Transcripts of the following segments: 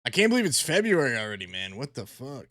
I can't believe it's February already, man. What the fuck?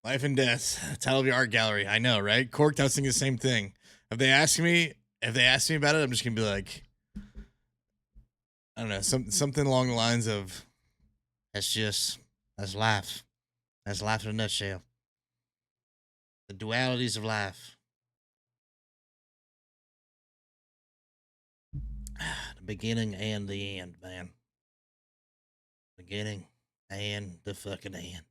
Life and death. Title of your art gallery. I know, right? Corked, I was thinking the same thing. If they ask me about it, I'm just gonna be like, I don't know, something along the lines of, that's life. That's life in a nutshell. The dualities of life. The beginning and the end, man. Beginning and the fucking end.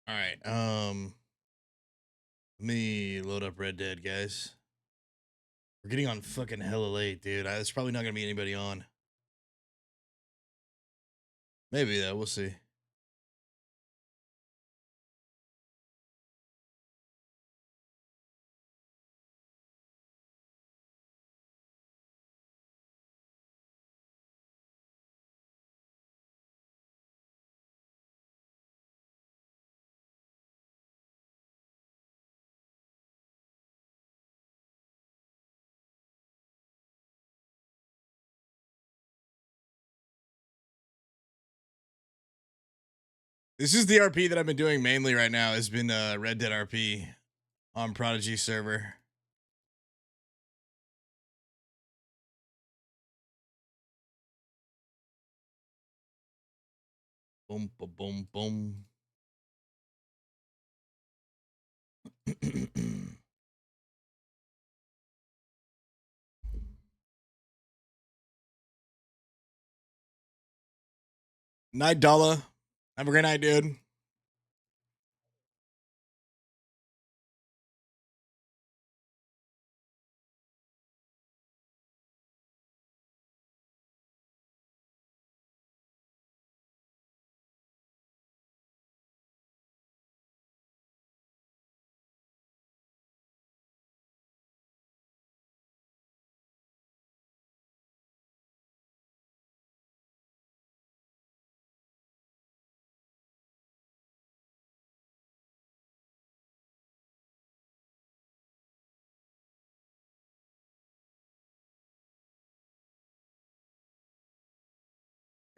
All right. Let me load up Red Dead, guys. We're getting on fucking hella late, dude. There's probably not gonna be anybody on. Maybe though. We'll see. This is the RP that I've been doing mainly right now. Has been Red Dead RP on Prodigy server. Boom, boom, boom, boom. Night Dollar. Have a great night, dude.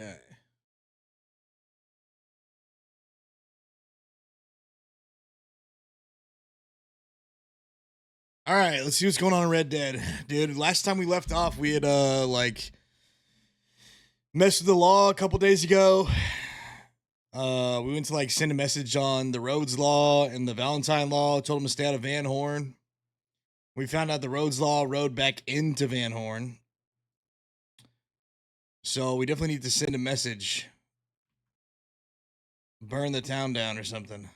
Okay. All right, let's see what's going on in Red Dead, dude. Last time we left off, we had like messed with the law a couple days ago. We went to like send a message on the Rhodes Law and the Valentine Law. Told them to stay out of Van Horn. We found out the Rhodes Law rode back into Van Horn. So we definitely need to send a message. Burn the town down or something.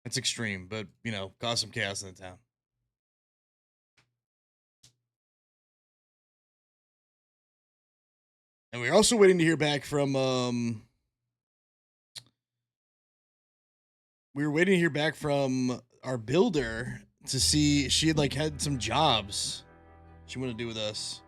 It's extreme, but you know, cause some chaos in the town. And we're also waiting to hear back from we were waiting to hear back from our builder to see she had like had some jobs she wanted to do with us.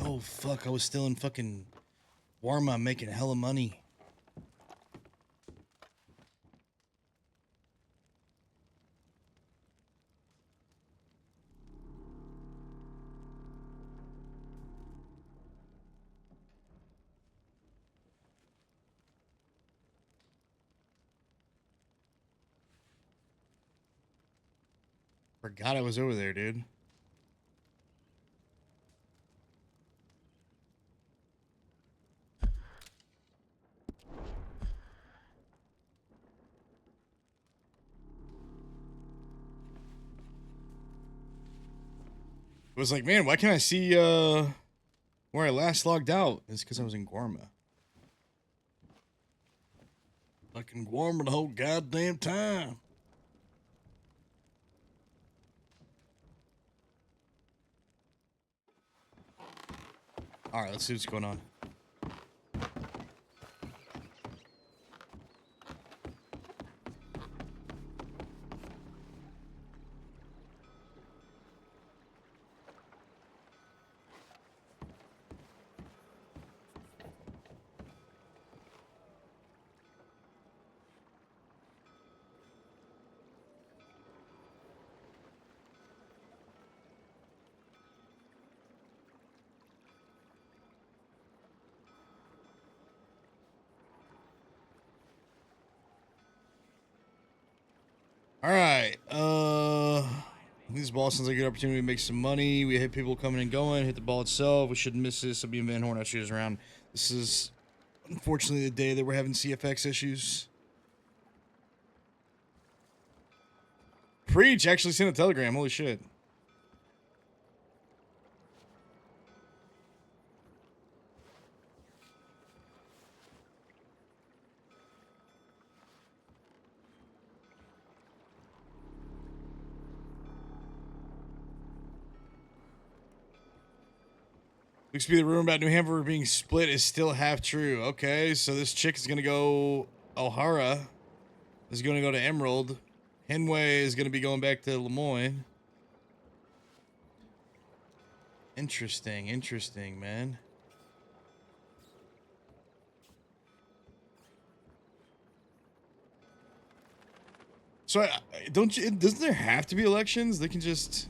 Oh fuck, I was still in fucking Warma making hella money. Forgot I was over there, dude. It was like, man, why can't I see where I last logged out? It's because I was in Gorma. Fucking Gorma the whole goddamn time. All right, let's see what's going on. All right. This ball sounds like a good opportunity to make some money. We hit people coming and going. Hit the ball itself. We shouldn't miss this. I'll be in Van Horn. I'll shoot us around. This is unfortunately the day that we're having CFX issues. Preach actually sent a telegram. Holy shit. Looks to be the rumor about New Hampshire being split is still half true. Okay, so this chick is going to go... O'Hara is going to go to Emerald. Henway is going to be going back to Lemoyne. Interesting, interesting, man. So, doesn't there have to be elections? They can just...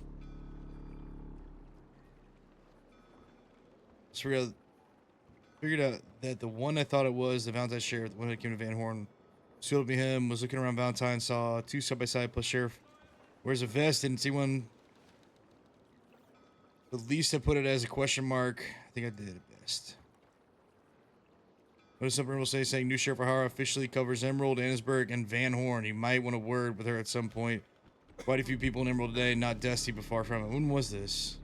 Figured out that the one I thought it was, the Valentine Sheriff, the one that came to Van Horn, sealed to be him, was looking around Valentine, saw two side-by-side plus Sheriff wears a vest, didn't see one. At least I put it as a question mark. I think I did it best. What does some people say saying new Sheriff O'Hara officially covers Emerald, Annisburg, and Van Horn? He might want a word with her at some point. Quite a few people in Emerald today, not Dusty, but far from it. When was this?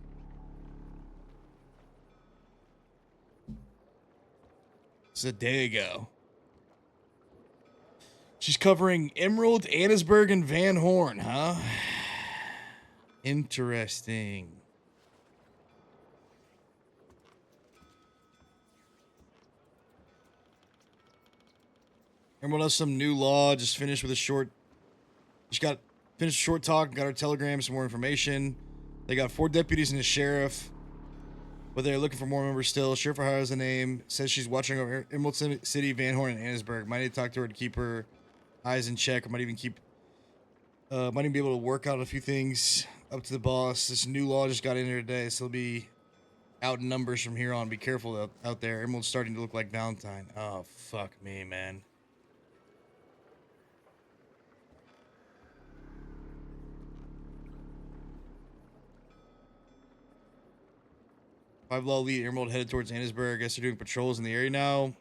It's a day ago. She's covering Emerald, Annisburg, and Van Horn, huh? Interesting. Emerald has some new law. Just finished with a short... Just got finished a short talk. Got our telegram, some more information. They got 4 deputies and a sheriff. But they're looking for more members still. Sheriff O'Hara has a name. Says she's watching over Emerald City, Van Horn, and Annisburg. Might need to talk to her to keep her eyes in check. Or might even be able to work out a few things up to the boss. This new law just got in here today, so it'll be out in numbers from here on. Be careful out there. Emerald's starting to look like Valentine. Oh, fuck me, man. Five Law Elite, Emerald headed towards Annisburg. I guess they're doing patrols in the area now.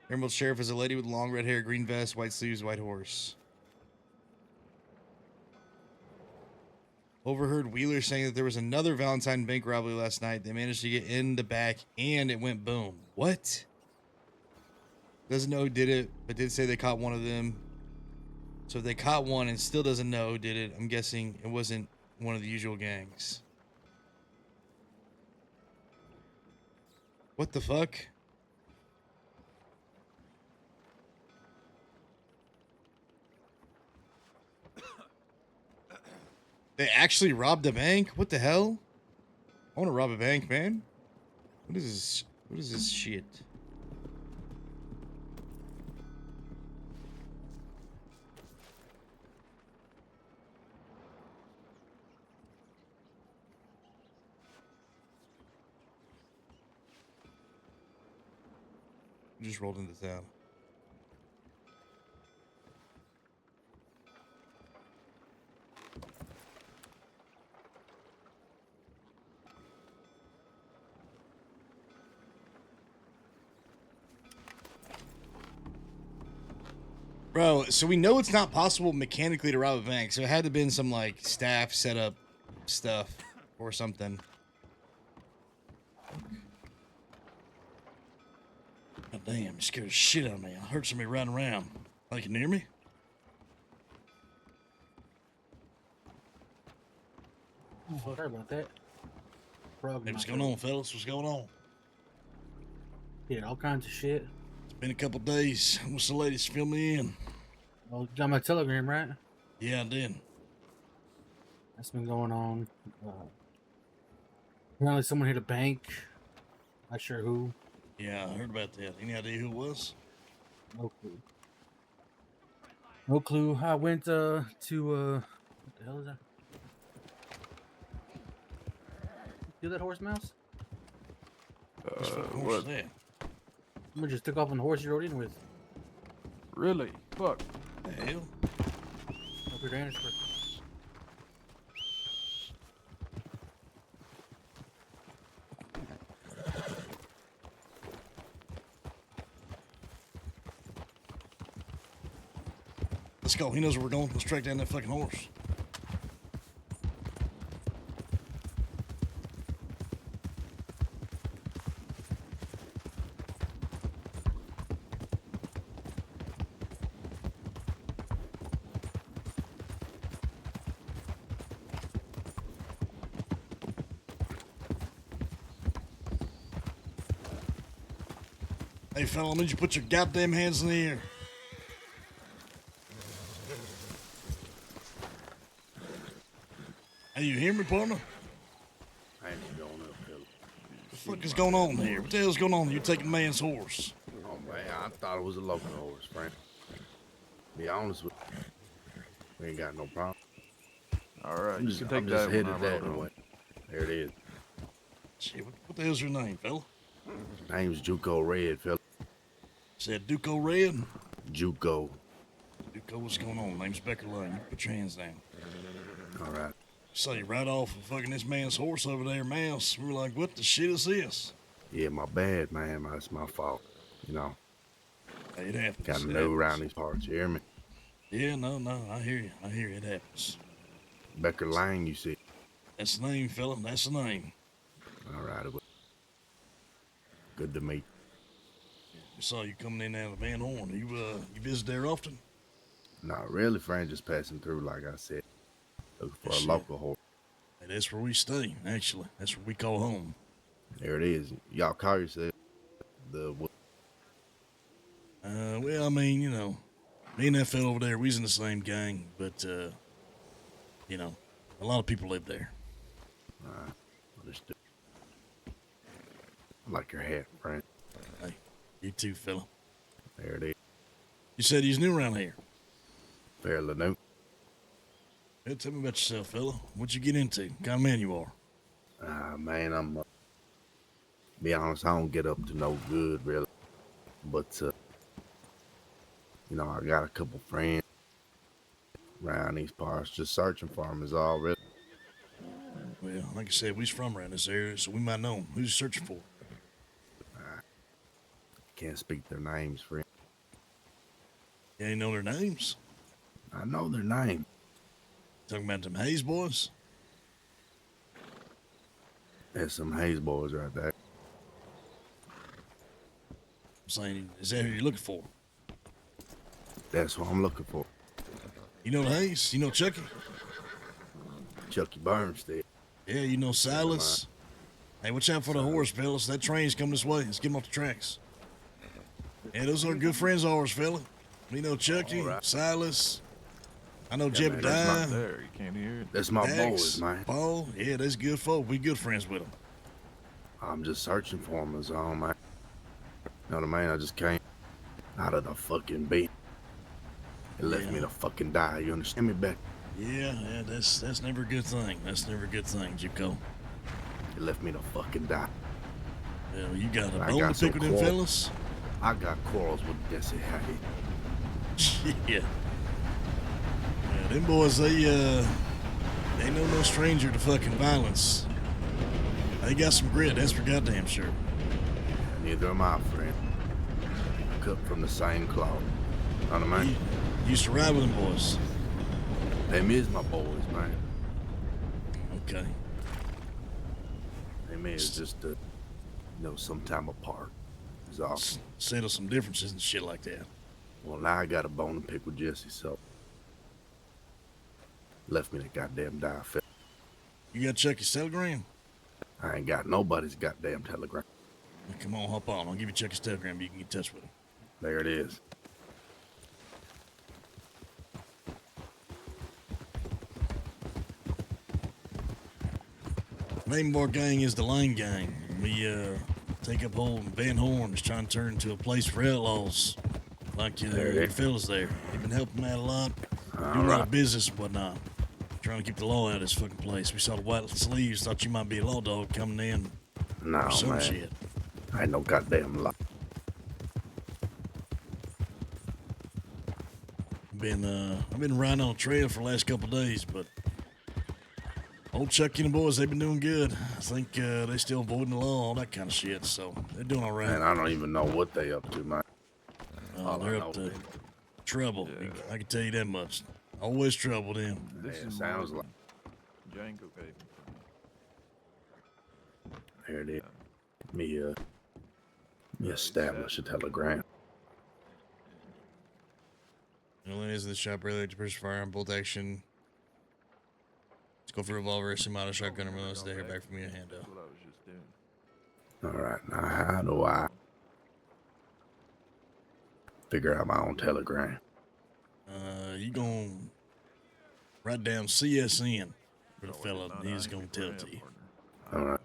Emerald Sheriff is a lady with long red hair, green vest, white sleeves, white horse. Overheard Wheeler saying that there was another Valentine bank robbery last night. They managed to get in the back and it went boom. What? Doesn't know who did it, but did say they caught one of them. So if they caught one and still doesn't know who did it, I'm guessing it wasn't one of the usual gangs. What the fuck? They actually robbed a bank? What the hell? I want to rob a bank, man. What is this? What is this shit? Just rolled into town. Bro, so we know it's not possible mechanically to rob a bank, so it had to have been some, like, staff setup stuff or something. God damn, you scared the shit out of me. I heard somebody riding around. Like, you can hear me? Sorry about that. Hey, what's going on, fellas? What's going on? Yeah, all kinds of shit. It's been a couple days. What's the latest? Fill me in. Well, you got my telegram, right? Yeah, I did. That's been going on. Apparently someone hit a bank. Not sure who. Yeah, I heard about that. Any idea who it was? No clue. No clue. I went to what the hell is that? See that horse mouse? What's that? Someone just took off on the horse you rode in with. Really? Fuck. The hell? Up your Danishburg. Let's go. He knows where we're going. Let's track down that fucking horse. Hey, fella, I need you to put your goddamn hands in the air. Hey, you hear me, partner? I ain't going up, Phil. What the fuck is going on here? What the hell's going on? You taking a man's horse? Oh, man, I thought it was a local horse, Frank. Be honest with you. We ain't got no problem. All right, I'm you can take I'm that just one. headed I'm that rolling. way. There it is. Shit, what the hell's your name, fella? Name's Juco Red, Phil. Said Duco Red? Juco. Duco, what's going on? Name's Becker Lane. You put your hands down. All right. Saw you right off of fucking this man's horse over there, mouse. We were like, what the shit is this? Yeah, my bad, man. That's my fault. You know, Hey, it happens. got to It know happens. around these parts. You hear me? Yeah, no, I hear you. I hear you. It happens. Becker Lane, you see. That's the name, fella. That's the name. All right. Well, good to meet We saw you coming in out of Van Horn. You visit there often? you. Not really, Frank. Just passing through, like I said. Looking for a Shit. local horse. Hey, that's where we stay, actually. That's what we call home. There it is. Y'all call yourself the what? Well, I mean, you know, me and that fella over there, we was in the same gang, but, you know, a lot of people live there. Understood. I like your hat, Frank. Hey, you too, fella. There it is. You said he's new around here. Fairly new. Hey, tell me about yourself, fella. What'd you get into? What kind of man you are? Man, I'm be honest, I don't get up to no good really, but you know, I got a couple friends around these parts just searching for them is all really. Well, like I said, we's from around this area, so we might know him. Who's he searching for? Can't speak their names, friend. You ain't know their names? I know their name. Talking about them Hayes boys? There's some Hayes boys right there. I'm saying, is that who you're looking for? That's what I'm looking for. You know the Hayes? You know Chucky? Chucky Burnstead. Yeah, you know Silas? Hey, watch out for the horse, fellas. That train's coming this way. Let's get him off the tracks. Yeah, those are good friends of ours, fella. We know Chucky, All right. Silas. I know Yeah, man, that's Jebediah, There, you can't hear it. That's my Dax, boys, man. Paul. Yeah, that's good folk. We good friends with them. I'm just searching for them is all, man. You know what I mean? I just came out of the fucking beat. It left me to fucking die. You understand me, Beck? Yeah, that's never a good thing. That's never a good thing, Juco. It left me to fucking die. Well, you got a I bone got to some pick with them quarrel. fellas? I got quarrels with Jesse Hackett. Yeah. Yeah, them boys, they know no stranger to fucking violence. They got some grit, that's for goddamn sure. Neither am I, friend. Cut from the same cloth. Know what I mean? You used to ride with them boys. Them is my boys, man. Okay. Them is just, some time apart. Is all. Settle some differences and shit like that. Well, now I got a bone to pick with Jesse, so left me the goddamn die. You got Chucky's telegram? I ain't got nobody's goddamn telegram. Well, come on, hop on. I'll give you Chucky's telegram. You can get in touch with him. There it is. Name of our gang is the Lane Gang. We take up old Van Horn is trying to turn into a place for outlaws. Like your fellas there. They've been helping out a lot. Doing a lot of business and whatnot. Trying to keep the law out of this fucking place. We saw the white sleeves, thought you might be a law dog coming in. No, some man. shit. I ain't no goddamn law. I've been riding on a trail for the last couple of days, but old Chucky and the boys, they've been doing good. I think they still avoiding the law, all that kind of shit, so they're doing all right. Man, I don't even know what they up to, man. They're up to trouble. Yeah. I can tell you that much. Always trouble then. This Yeah, is sounds more like. than Django gave me. There it is. Me establish a telegram. Lynn is in the shop earlier to purchase firearm, bolt action. Let's go for revolver, semi-auto shotgun, or most. They hear back from me a handout. That's what I was just doing. All right, now how do I figure out my own telegram? You gonna write down CSN for the fella. He's gonna tell it to you. All right.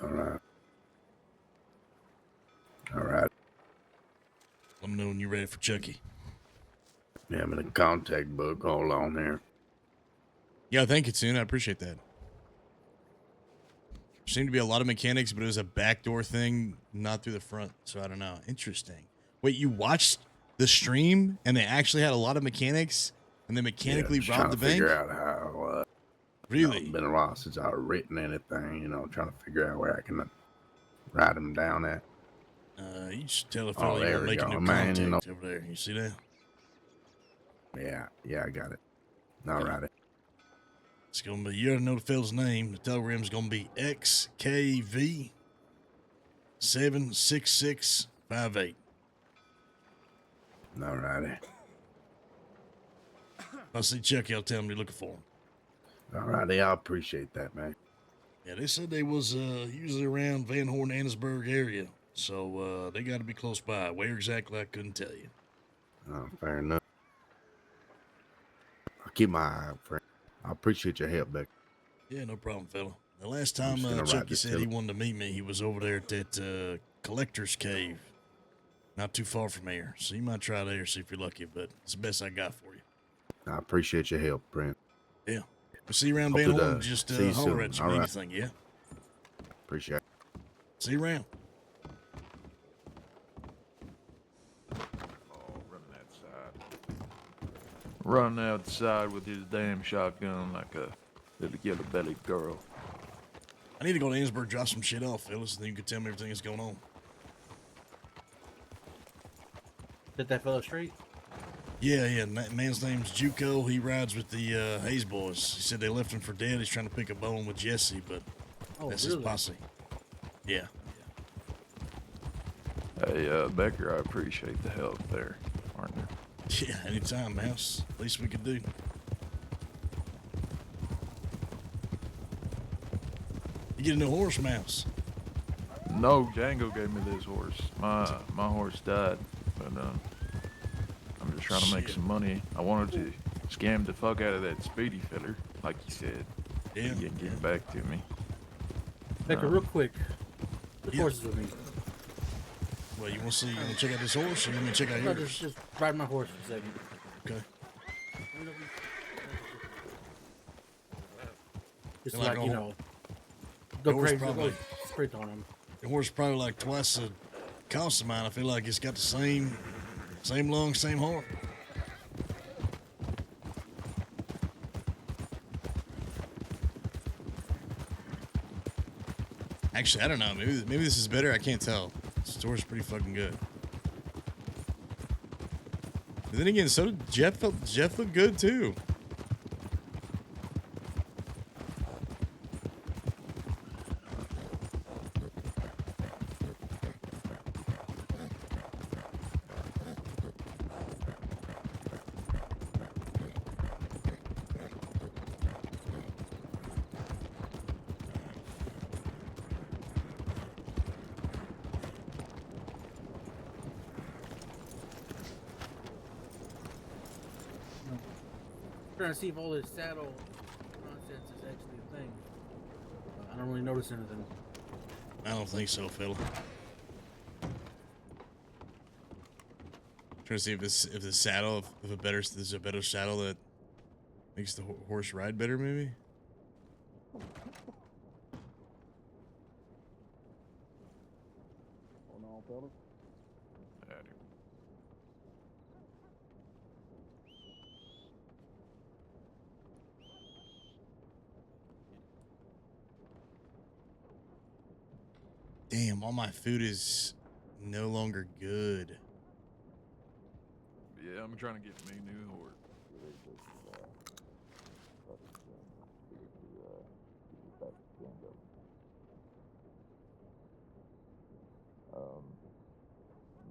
All right. All right. Let me know when you're ready for Chucky. Yeah, I'm in the contact book. Hold on here. Yeah, thank you, soon. I appreciate that. There seemed to be a lot of mechanics, but it was a backdoor thing, not through the front. So I don't know. Interesting. Wait, you watched the stream and they actually had a lot of mechanics and they mechanically just robbed the trying to bank? figure out how. Really? It's been a while since I've written anything. Trying to figure out where I can write them down at. You should tell a fella there you're we making go, new man, contact over there. You see that? Yeah, I got it. All right. It's gonna be, you already know the fella's name. The telegram's gonna be XKV 76658. All righty. If I see Chucky, I'll tell him you're looking for him. All righty, I appreciate that, man. Yeah, they said they was usually around Van Horn, Annisburg area. So they got to be close by. Where exactly, I couldn't tell you. Oh, fair enough. I'll keep my eye out for it. I appreciate your help, Becker. Yeah, no problem, fella. The last time just gonna write Chucky this said he wanted to meet me, he was over there at that collector's cave. Not too far from here. So you might try there, see if you're lucky, but it's the best I got for you. I appreciate your help, Brent. Yeah. We'll see you around Hope Van to, Horn. Just see you holler soon. at you All or right. anything, yeah? Appreciate it. See you around. Running outside with his damn shotgun like a little yellow-bellied girl. I need to go to Annisburg, drop some shit off, fellas, and then you can tell me everything that's going on. Set that fellow straight. Yeah. That man's name's Juco. He rides with the Hayes boys. He said they left him for dead. He's trying to pick a bone with Jesse, but that's really? his posse. Yeah. Hey, Becker, I appreciate the help there, partner. Yeah, anytime, Mouse. Least we could do. You get a new horse, Mouse. No, Django gave me this horse. My horse died, but I'm just trying to make Shit. some money. I wanted to scam the fuck out of that speedy filler, like you said. Yeah. He didn't get back to me. Becker, real quick. The Yeah. horses with me. Well, you want to see? You want to check out this horse, or you want me to check out No, yours? just ride my horse for a second. Okay. Just Like like, a you hor- know, the go horse crazy, probably- go straight on him. The horse is probably like twice the cost of mine. I feel like it's got the same lungs, same heart. Actually, I don't know. Maybe this is better. I can't tell. This store's pretty fucking good. But then again, so did Jeff. Jeff looked good too. Trying to see if all this saddle nonsense is actually a thing. I don't really notice anything. I don't think so, Phil. Trying to see if the saddle, if there's a better saddle that makes the horse ride better, maybe. Hold on, fellas. Damn, all my food is no longer good. Yeah, I'm trying to get me a new horse.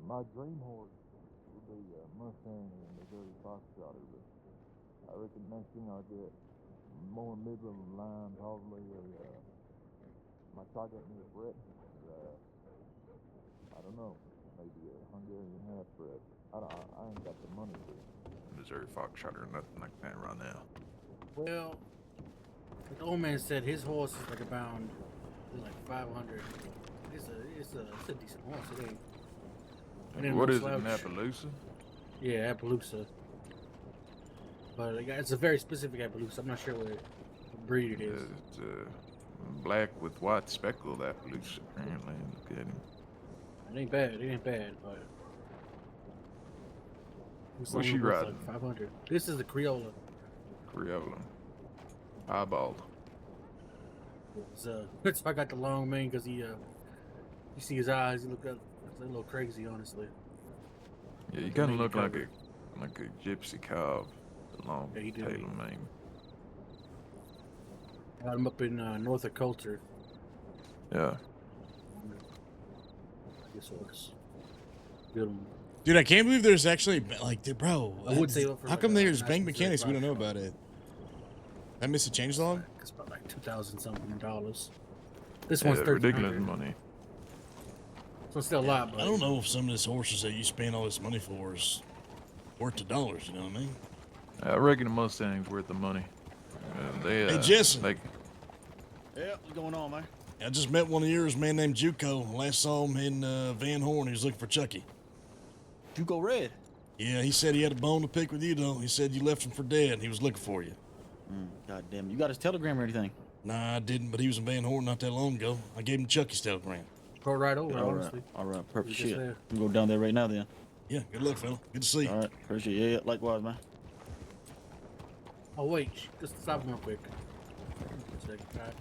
My dream horse would be a Mustang and Missouri Foxtrotter, but I reckon next thing I'll get more middle of the line, probably my target me a Brett. I don't know, maybe a Hungarian half bred. I ain't got the money for it. Missouri Foxtrotter, nothing like that right now. Well, the old man said his horse is like around like 500. It's a decent horse. It ain't. What is it, an Appaloosa? Yeah, Appaloosa. But it's a very specific Appaloosa. I'm not sure what breed it is. It's black with white speckled Appaloosa, apparently. Look at him. It ain't bad. It ain't bad, but. What's she riding? Like 500. This is a Criolla. Criolla. Eyeballed. So I got the long mane because you see his eyes. He look a little crazy, honestly. Yeah, you kind of look like a gypsy cow, the long Yeah, he do. tail mane. Got him up in north of Coulter. Yeah. This horse. Good one. Dude, I can't believe there's actually like, dude, bro. I would say for how like come a there's nice bank Missouri mechanics? We don't know Foxtrot. about it. I missed a change log. It's about like $2,000 something dollars. This Yeah, one's ridiculous $1,300. money. So it's still a lot, but I don't know if some of these horses that you spend all this money for is worth the dollars. You know what I mean? I reckon a Mustang's worth the money. Hey, Jesse. Yeah, what's going on, man? I just met one of yours, a man named Juco. Last saw him in Van Horn. He was looking for Chucky. You go red. Yeah, he said he had a bone to pick with you, though. He said you left him for dead. He was looking for you. God damn, you got his telegram or anything? Nah, I didn't, but he was in Van Horn not that long ago. I gave him Chucky's telegram. go right over, All right, honestly. all right, perfect We just shit. there. We go down there right now then. Yeah, good luck, fella. Good to see you. All right, appreciate it. Yeah, likewise, man. Oh, wait. Just stop him real quick. A second. All right.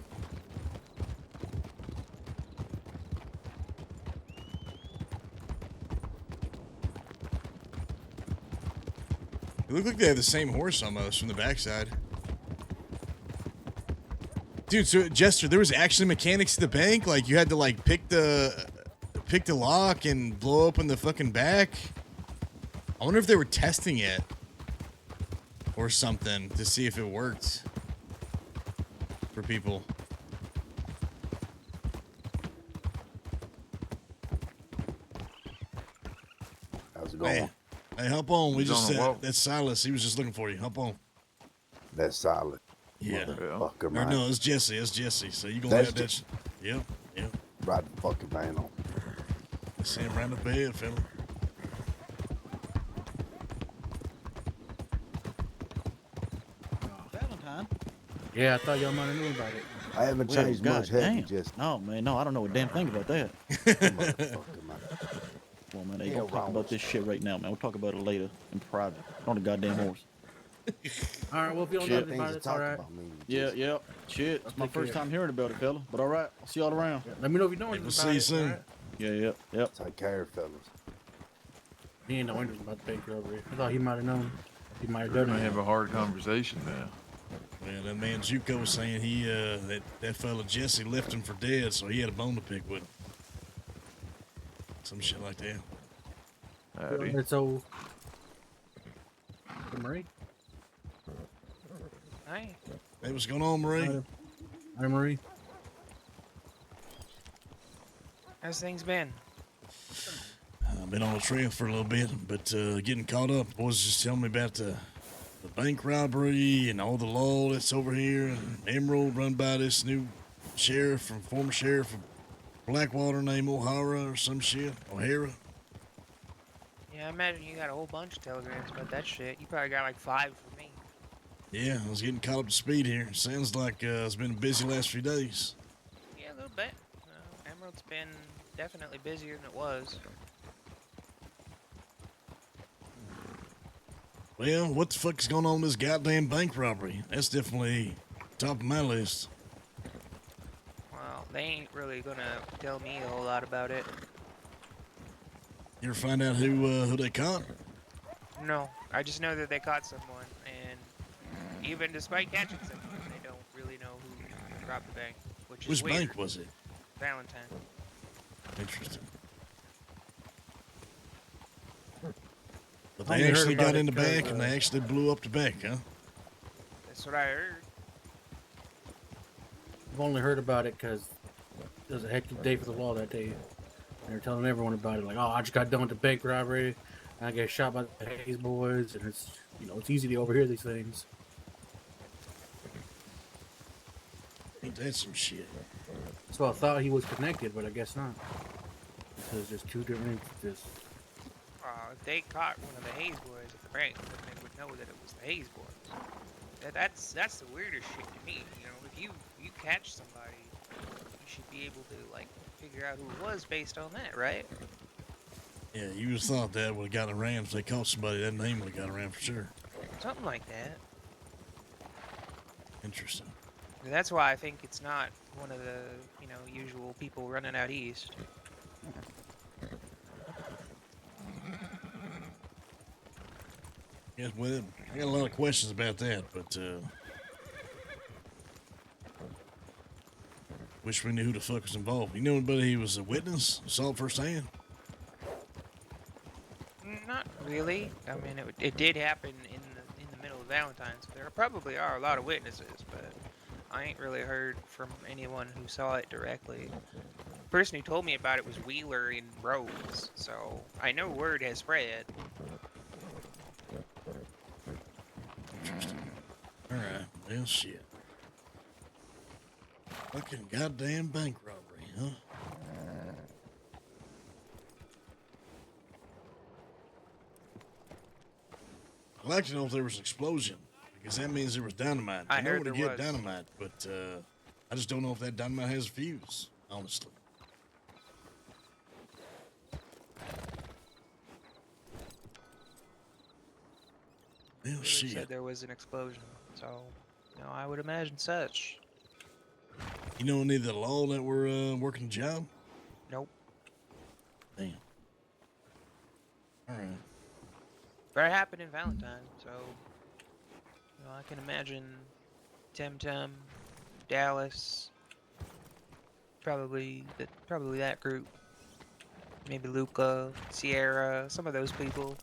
It looked like they have the same horse almost from the backside. Dude, so Jester, there was actually mechanics to the bank? Like you had to like pick the lock and blow open the fucking back? I wonder if they were testing it or something to see if it worked for people. How's it going? Hey, hey, hop on. We He's just on the walk. that's Silas. He was just looking for you. Hop on. That's solid. Yeah. Motherfucker, Or man. no, it's Jesse. It's Jesse. So you gonna That's have that? Yep. Yep. Ride the fucking van on. See him right up ahead, fella. Valentine? Yeah, I thought y'all might have known about it. I haven't Well, changed God much, have you, damn. just No, man, no, I don't know a damn thing about that. motherfucker, man. Well, man, hey, Yeah, don't talk wrong about with this shit right now, man. We'll talk about it later in private. On the goddamn horse. All right, well, if you don't Shit. know Things about to it, it's all talk right. about, man. Yeah, yeah. Shit, it's my take first care. time hearing about it, fella. But all right, I'll see y'all around. Let me know if you know Hey, anything we'll about see you it. soon. All right? Yeah, yep, yep. Take care, fellas. He ain't know anything about the bank robbery. I thought he might have known. He might have We're done gonna it. have a hard conversation now. Well, that man Zuko was saying he that fella Jesse left him for dead, so he had a bone to pick with him. Some shit like that. Howdy. Alright, so, Marie. Hi. Hey, what's going on, Marie? Hi, Marie. How's things been? I've been on the trail for a little bit, but getting caught up. Boys just telling me about the bank robbery and all the law that's over here, and Emerald run by this new sheriff from former sheriff of Blackwater named O'Hara or some shit. O'Hara. Yeah, I imagine you got a whole bunch of telegrams about that shit. You probably got like 5 for me. Yeah, I was getting caught up to speed here. Sounds like it's been a busy last few days. Yeah, a little bit. Emerald's been definitely busier than it was. Well, what the fuck is going on with this goddamn bank robbery? That's definitely top of my list. Well, they ain't really gonna tell me a whole lot about it. You ever find out who they caught? No, I just know that they caught someone, and even despite catching someone, they don't really know who robbed the bank, which is Which weird. bank was it? Valentine. Interesting. But I they only heard actually about got it in the 'cause, back and they actually blew up the bank, huh? That's what I heard. I've only heard about it because it was a hectic day for the law that day. They were telling everyone about it, like, oh, I just got done with the bank robbery, and I get shot by the Hayes boys, and it's, it's easy to overhear these things. Ain't that some shit? So I thought he was connected, but I guess not. So it's just two different instances. If they caught one of the Hayes boys at the bank, then they would know that it was the Hayes boys. That's the weirdest shit to me. You know, if you catch somebody, you should be able to like figure out who it was based on that, right? Yeah, you would have thought that would have got around if they caught somebody. That name would have got around for sure. Something like that. Interesting. And that's why I think it's not one of the usual people running out east. Yeah, well, I got a lot of questions about that, but wish we knew who the fuck was involved. You know anybody who was a witness, saw it firsthand? Not really. I mean, it did happen in the middle of Valentine's. There probably are a lot of witnesses, but I ain't really heard from anyone who saw it directly. The person who told me about it was Wheeler in Rhodes, so I know word has spread. Interesting. Alright, well, shit. Fucking goddamn bank robbery, huh? I'd like to know if there was an explosion, because that means there was dynamite. I know heard where to there get was. dynamite, but I just don't know if that dynamite has a fuse, honestly. Well, Wheeler shit. said there was an explosion, so I would imagine such. You know any of the law that were working the job? Nope. Damn. Alright. But it happened in Valentine, so I can imagine Temtem, Dallas, probably that group. Maybe Luca, Sierra, some of those people.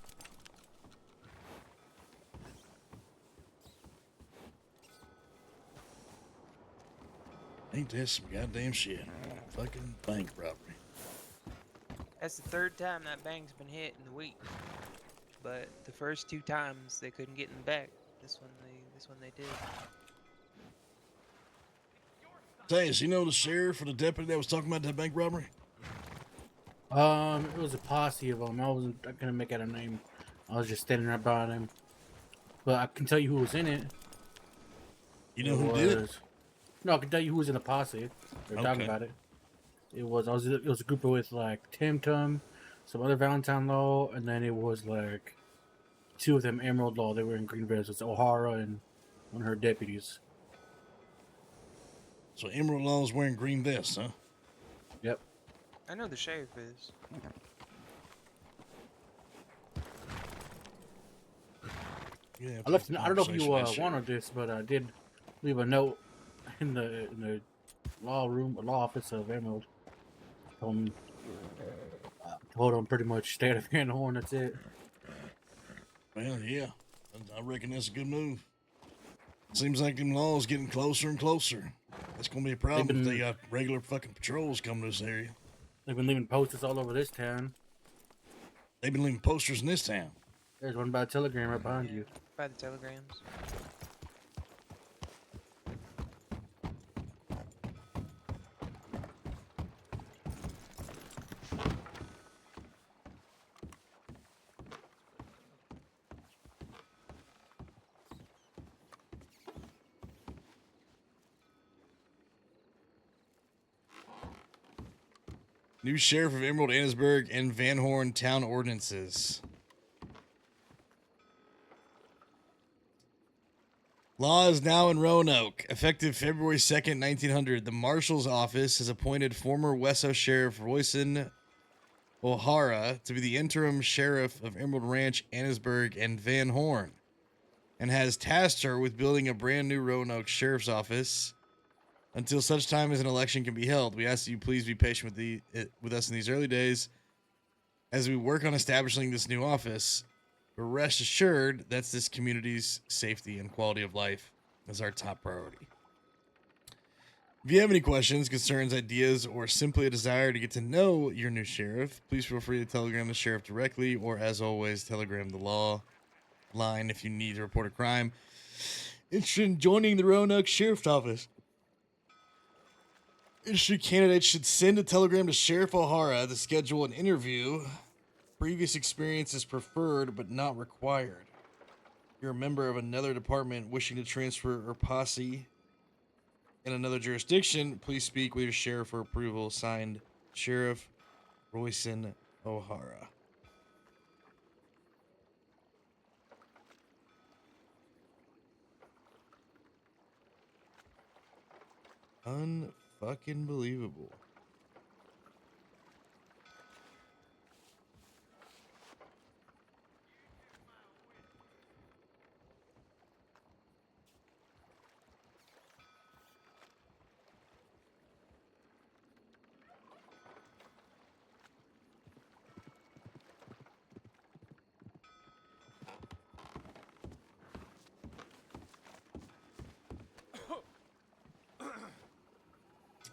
Ain't that some goddamn shit? Fucking bank robbery. That's the third time that bank's been hit in the week. But the first 2 times they couldn't get in the back. This one they did. Taz, you know the sheriff or the deputy that was talking about that bank robbery? It was a posse of them. I wasn't gonna make out a name. I was just standing right by them. But I can tell you who was in it. You know who did it? No, I can tell you who was in the posse. They're talking Okay. about it. It was a group with like Tim Tum, some other Valentine Law, and then it was like two of them Emerald Law. They were in green vests. It's O'Hara and one of her deputies. So Emerald Law's wearing green vests, huh? Yep. I know the sheriff is. Yeah. I left. I don't know if you wanted this, but I did leave a note in the law office of Emerald. Told him pretty much stay out of Van Horn. That's it. Well, yeah. I reckon that's a good move. Seems like them laws getting closer and closer. That's gonna be a problem if they got regular fucking patrols coming to this area. They've been leaving posters all over this town. They've been leaving posters in this town. There's one by Telegram right behind you. By the telegrams. New Sheriff of Emerald, Annisburg, and Van Horn Town Ordinances. Law is now in Roanoke. Effective February 2nd, 1900, the Marshal's Office has appointed former Wesso Sheriff Royson O'Hara to be the interim Sheriff of Emerald Ranch, Annisburg, and Van Horn, and has tasked her with building a brand new Roanoke Sheriff's Office until such time as an election can be held. We ask that you please be patient with us in these early days as we work on establishing this new office. But rest assured, that's this community's safety and quality of life is our top priority. If you have any questions, concerns, ideas, or simply a desire to get to know your new sheriff, please feel free to telegram the sheriff directly, or as always, telegram the law line if you need to report a crime. Interested in joining the Roanoke Sheriff's Office? Interested candidates should send a telegram to Sheriff O'Hara to schedule an interview. Previous experience is preferred but not required. If you're a member of another department wishing to transfer or posse in another jurisdiction, please speak with your sheriff for approval. Signed, Sheriff Royson O'Hara. Unfucking believable.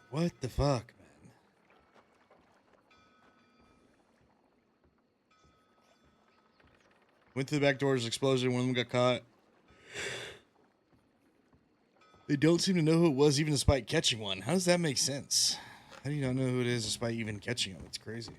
What the fuck, man? Went through the back doors, explosion, one of them got caught. They don't seem to know who it was, even despite catching one. How does that make sense? How do you not know who it is despite even catching them? It's crazy.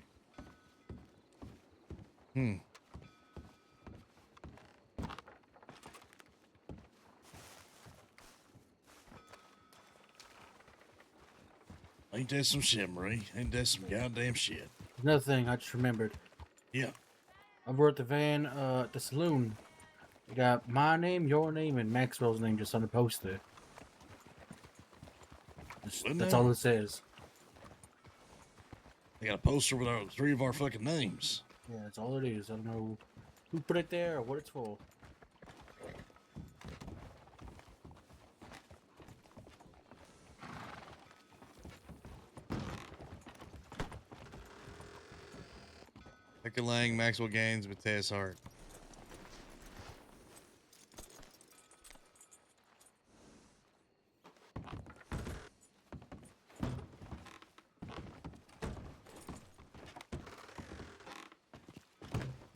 Ain't that some shit, Marie? Ain't that some goddamn shit? Another thing I just remembered. Yeah. Over at the the saloon, you got my name, your name, and Maxwell's name just on the poster. That's all it says. They got a poster with our three of our fucking names. Yeah, that's all it is. I don't know who put it there or what it's for. Becker Lang, Maxwell Gaines, Mateus Hart.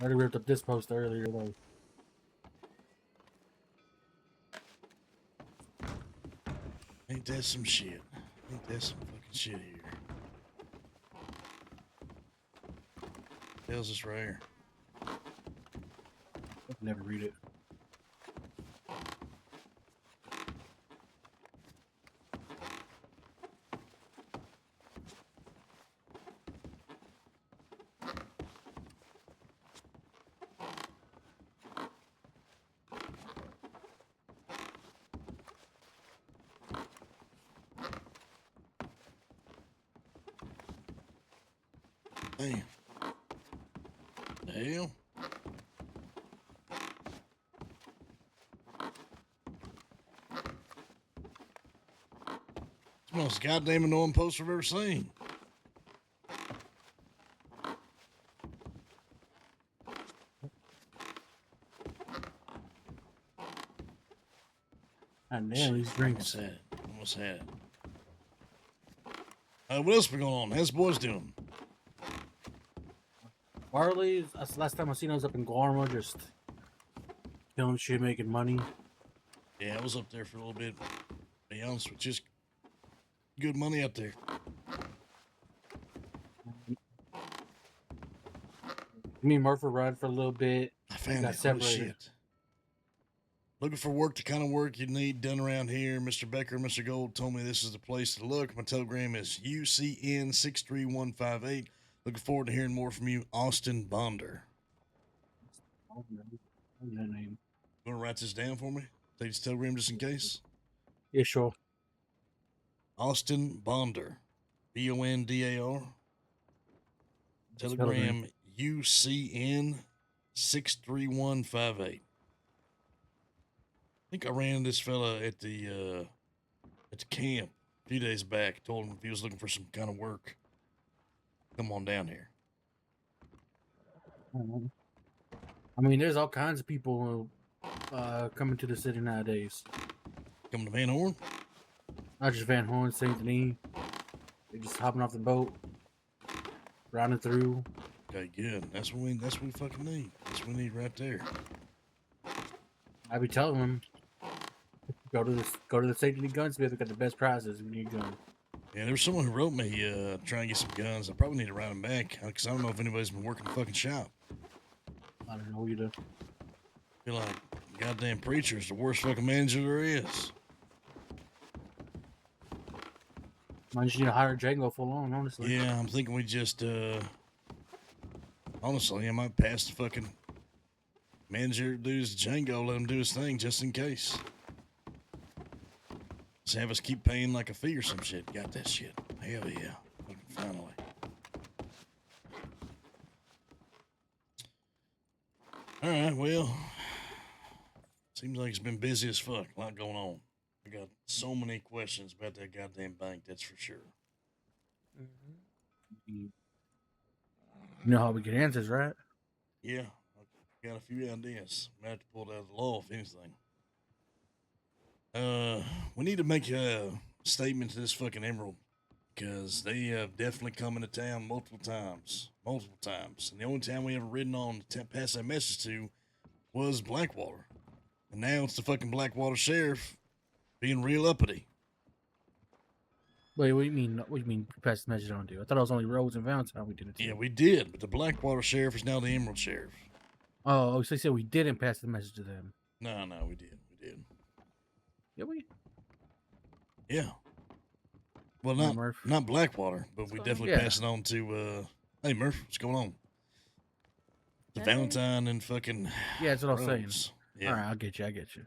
I already ripped up this post earlier though. Ain't that some shit? Ain't that some fucking shit here? Tells us right here. I can never read it. Damn. The hell? It's the most goddamn annoying post I've ever seen. And damn, these drinks. Almost had it. What else we going on? How's the boys doing? Marley, that's the last time I seen I was up in Guarma, just killing shit, making money. Yeah, I was up there for a little bit. To be honest with you, just good money up there. Me and Murphy ride for a little bit. I found Got it. Holy separated. shit. Looking for work, the kind of work you need done around here. Mr. Becker, Mr. Gold told me this is the place to look. My telegram is UCN63158. Looking forward to hearing more from you, Austin Bonder. Oh, man. What's that name? You want to write this down for me? Take this telegram just in case. Yeah, sure. Austin Bonder. Bondar. Telegram UCN63158. I think I ran this fella at the camp a few days back. Told him if he was looking for some kind of work, come on down here. I mean, there's all kinds of people coming to the city nowadays. Coming to Van Horn? Not just Van Horn, St. Denis. They're just hopping off the boat, rounding through. Okay, good. That's what we fucking need. That's what we need right there. I be telling them, go to the St. Denis gunsmith. They got the best prices when you go. Yeah, there was someone who wrote me trying to get some guns. I probably need to write them back because I don't know if anybody's been working the fucking shop. I don't know either. I feel like goddamn preacher is the worst fucking manager there is. Might just need to hire Django full on, honestly. Yeah, I'm thinking we just honestly, I might pass the fucking manager dudes to Django, let him do his thing just in case. Just have us keep paying like a fee or some shit. Got that shit. Hell yeah. Fucking finally. Alright, well. Seems like it's been busy as fuck. A lot going on. I got so many questions about that goddamn bank, that's for sure. You know how we get answers, right? Yeah, I got a few ideas. I'm gonna have to pull it out of the law, if anything. We need to make a statement to this fucking Emerald because they have definitely come into town multiple times. And the only time we ever ridden on to pass that message to was Blackwater. And now it's the fucking Blackwater sheriff being real uppity. Wait, what do you mean? What do you mean? Pass the message on to? I thought it was only Rhodes and Valentine we did it to. Yeah, we did, but the Blackwater sheriff is now the Emerald sheriff. Oh, so you said we didn't pass the message to them? No, we did. Yeah, we. Yeah. Well, Hi, Murph. not Blackwater, but we definitely Yeah. pass it on to, hey, Murph, what's going on? The Hey. Valentine and fucking Yeah, that's what I'm saying. Rhodes. Yeah. All right, I get you.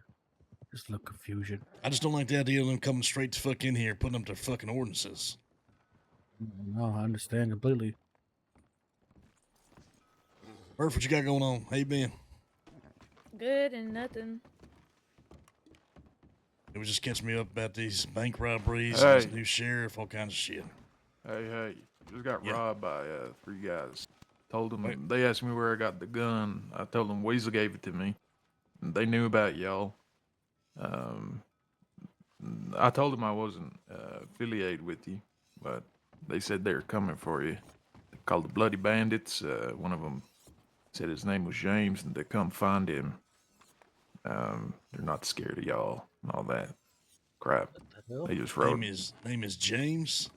Just look confusion. I just don't like the idea of them coming straight to fuck in here, putting up their fucking ordinances. No, I understand completely. Murph, what you got going on? How you been? Good and nothing. It was just catching me up about these bank robberies, Hey. and this new sheriff, all kinds of shit. Hey, just got Yeah. robbed by 3 guys. Told them, Wait. they asked me where I got the gun. I told them Weasel gave it to me. And they knew about y'all. I told them I wasn't affiliated with you, but they said they were coming for you. They're called the Bloody Bandits. One of them said his name was James, and they come find him. They're not scared of y'all and all that crap. They just wrote Name is James.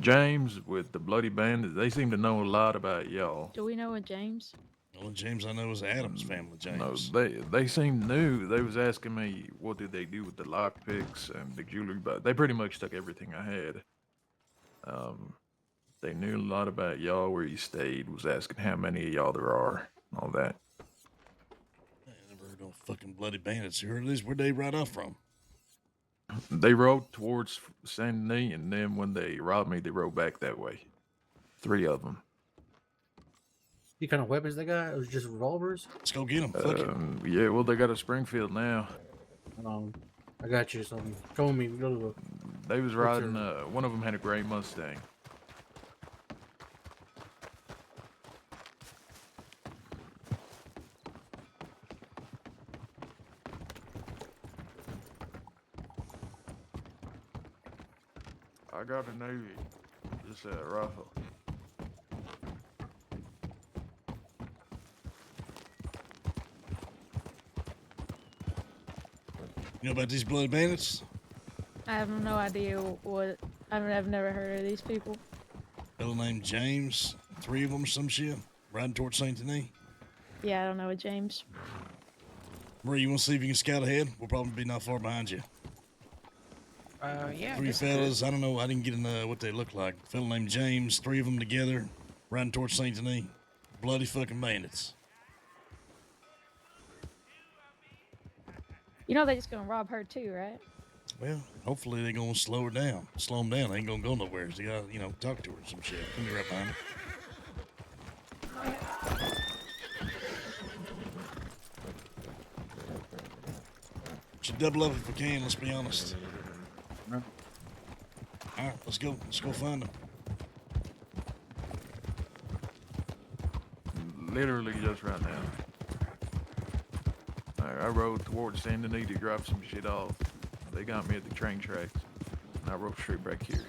James with the Bloody Bandits. They seem to know a lot about y'all. Do we know a James? The only James I know is Adams family, James. No, they seem new. They was asking me what did they do with the lockpicks and the jewelry, but they pretty much took everything I had. They knew a lot about y'all, where you stayed, was asking how many of y'all there are, and all that. I never heard no fucking bloody bandits. You heard of these? Where'd they ride off from? They rode towards Saint Denis, and then when they robbed me, they rode back that way. 3 of them. What kind of weapons they got? It was just revolvers. Let's go get them. Fuck it. Yeah, well, they got a Springfield now. I got you. So show me. Go to the. They was What's riding, your- one of them had a gray Mustang. I got a Navy, just a rifle. You know about these blood bandits? I have no idea what. I've never heard of these people. Fellow named James, 3 of them or some shit, riding towards Saint Denis. Yeah, I don't know what James. Marie, you want to see if you can scout ahead? We'll probably be not far behind you. Yeah. 3 this is fellas. I don't know. I didn't get what they look like. Fellow named James, 3 of them together, riding towards Saint Denis. Bloody fucking bandits. You know they just gonna rob her too, right? Well, hopefully they're gonna slow her down. Slow them down. They ain't gonna go nowhere. So they gotta, talk to her or some shit. Come here right behind her. Should double up if we can. Let's be honest. No. All right, let's go. Let's go find them. Literally just right now. I rode towards Saint Denis to drop some shit off. They got me at the train tracks, and I rode straight back here.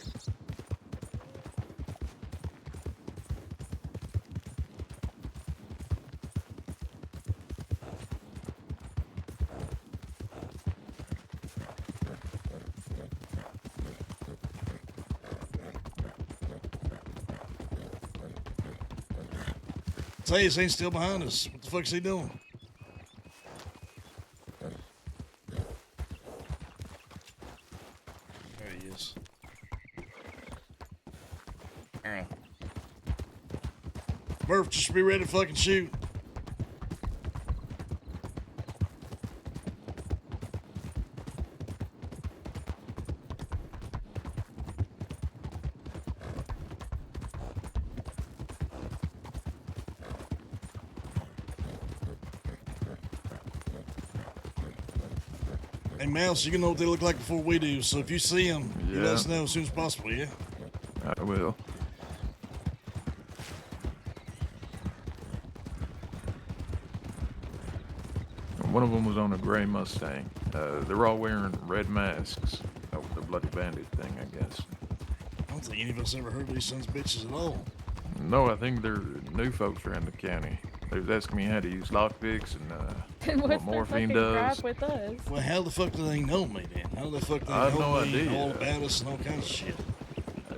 Say, this ain't still behind us. What the fuck's he doing? There he is. Alright. Murph, just be ready to fucking shoot. Hey, Mouse, you can know what they look like before we do, so if you see them, you let us know as soon as possible, yeah? I will. One of them was on a gray Mustang. They're all wearing red masks. Over the Bloody Bandit thing, I guess. I don't think any of us ever heard of these sons of bitches at all. No, I think they're new folks around the county. They was asking me how to use lockpicks and Then what what's their morphine fucking does. gripe with us? Well, how the fuck do they know me then? How the fuck do they I have know no me idea. all about us and all kinds of shit?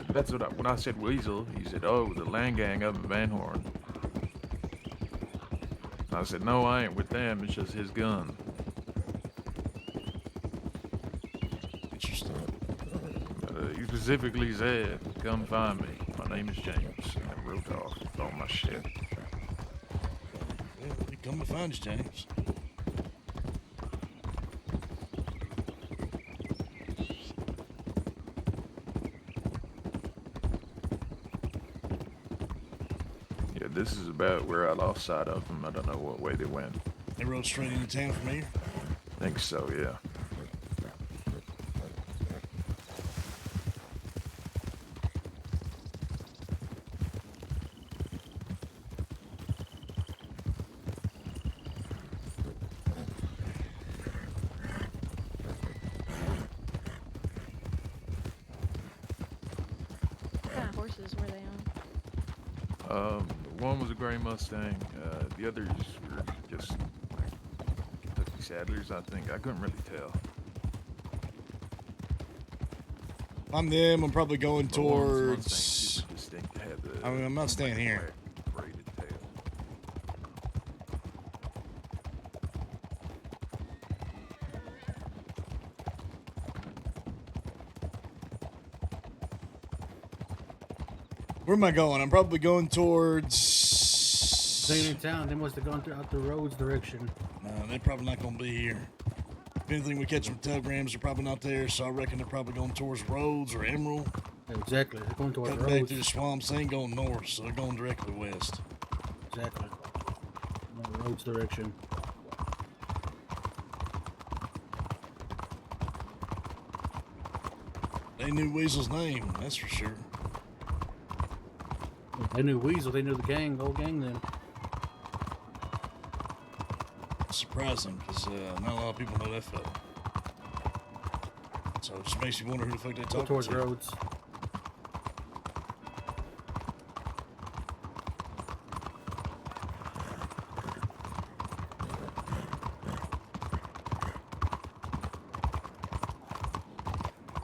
That's what when I said Weasel, he said, "Oh, the land gang up in Van Horn." I said, "No, I ain't with them. It's just his gun." Interesting. He specifically said, "Come find me. My name is James." And real talk, all my shit. Well, we come to find you, James. Yeah, this is about where I lost sight of them. I don't know what way they went. They rode straight into town from here. Think so, yeah. What kind of horses were they on? One was a gray Mustang. The others were just Kentucky Saddlers, I think. I couldn't really tell. I'm them. I'm probably going But one was towards. Mustang, super distinct. It had the I mean, I'm not staying here. black braided tail. Where am I going? I'm probably going towards. Staying in town. They must have gone out the roads direction. No, they're probably not going to be here. If anything, we catch them telegrams, they're probably not there, so I reckon they're probably going towards Rhodes or Emerald. Yeah, exactly. They're going towards Cut the back roads. through the swamps. They ain't going north, so they're going directly west. Exactly. No roads direction. They knew Weasel's name, that's for sure. They knew Weasel. They knew the gang, whole gang then. Surprising, because not a lot of people know that fella. So it just makes you wonder who the fuck they Go talking towards to. roads.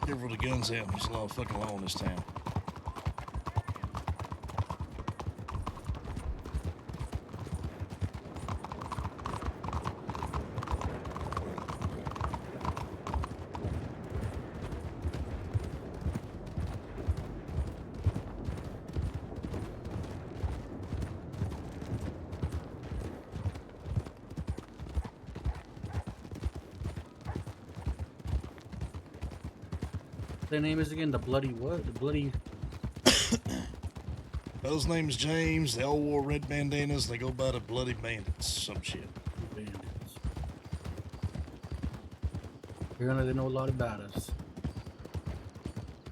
Careful the guns out. There's a lot of fucking law in this town. Their name is again the Bloody what? The Bloody. Fella's name's James. They all wore red bandanas. They go by the Bloody Bandits. Some shit. Bandits. Apparently they know a lot about us.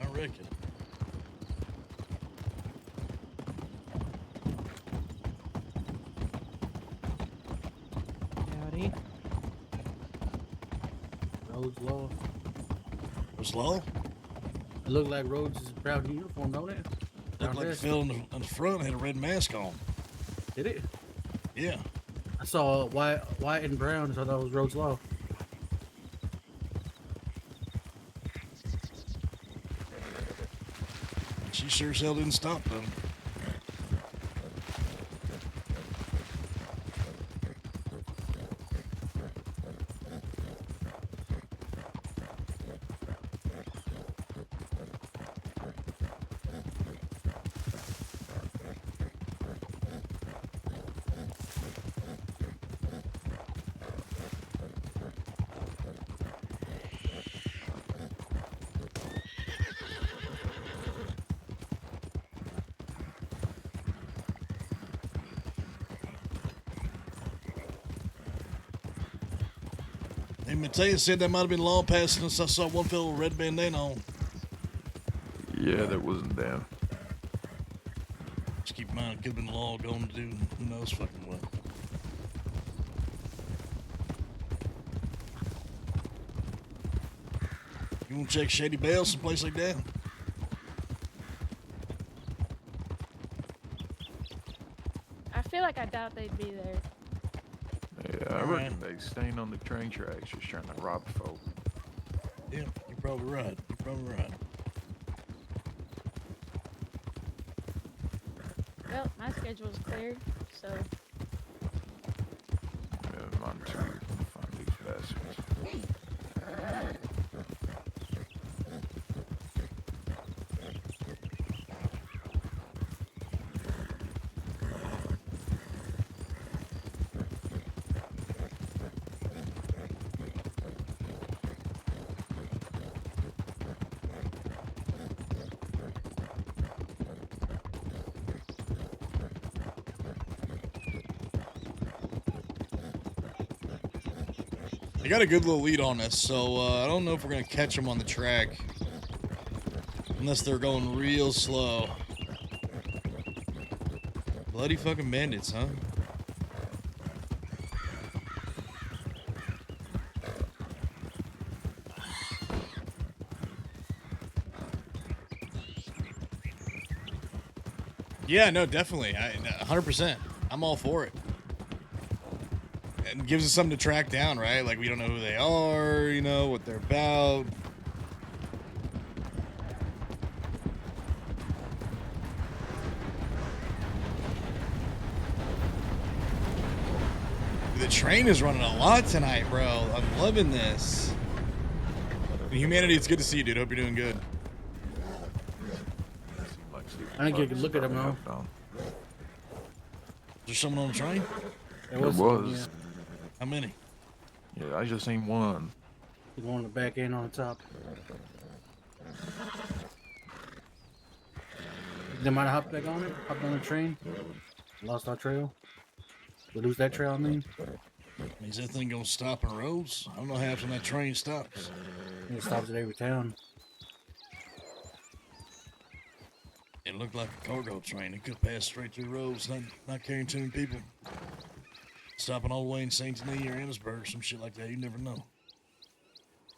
I reckon. Howdy. Rhodes Law. Was Law? It looked like Rhodes' proud uniform, don't it? Looked like the fella in the front had a red mask on. Did it? Yeah. I saw white and brown, so I thought it was Rhodes Law. She sure as hell didn't stop them. Hey, Mateo said that might have been law passing us. I saw one fellow with red bandana on. Yeah, that wasn't them. Just keep in mind, it could have been the law going to do who knows fucking what. You want to check Shady Bell, someplace like that? I feel like I doubt they'd be there. Yeah, I reckon they staying on the train tracks just trying to rob folk. Yeah, you're probably right. You're probably right. Well, my schedule's cleared, so Yeah, mine too. Find these bastards. They got a good little lead on us, so I don't know if we're going to catch them on the track. Unless they're going real slow. Bloody fucking bandits, huh? Yeah, no, definitely. 100%. I'm all for it. It gives us something to track down, right? Like, we don't know who they are, you know, what they're about. The train is running a lot tonight, bro. I'm loving this. Humanity, it's good to see you, dude. Hope you're doing good. I didn't get a good look at him, though. Is there someone on the train? There There was. was. How many? Yeah, I just seen one. The one on the back end on the top. They might have hopped back on it, hopped on the train. Lost our trail. We lose that trail, I mean. Is that thing gonna stop in roads? I don't know how often that train stops. It stops at every town. It looked like a cargo train. It could pass straight through roads, not carrying too many people. Stopping all the way in St. Denis or Annisburg, some shit like that. You never know.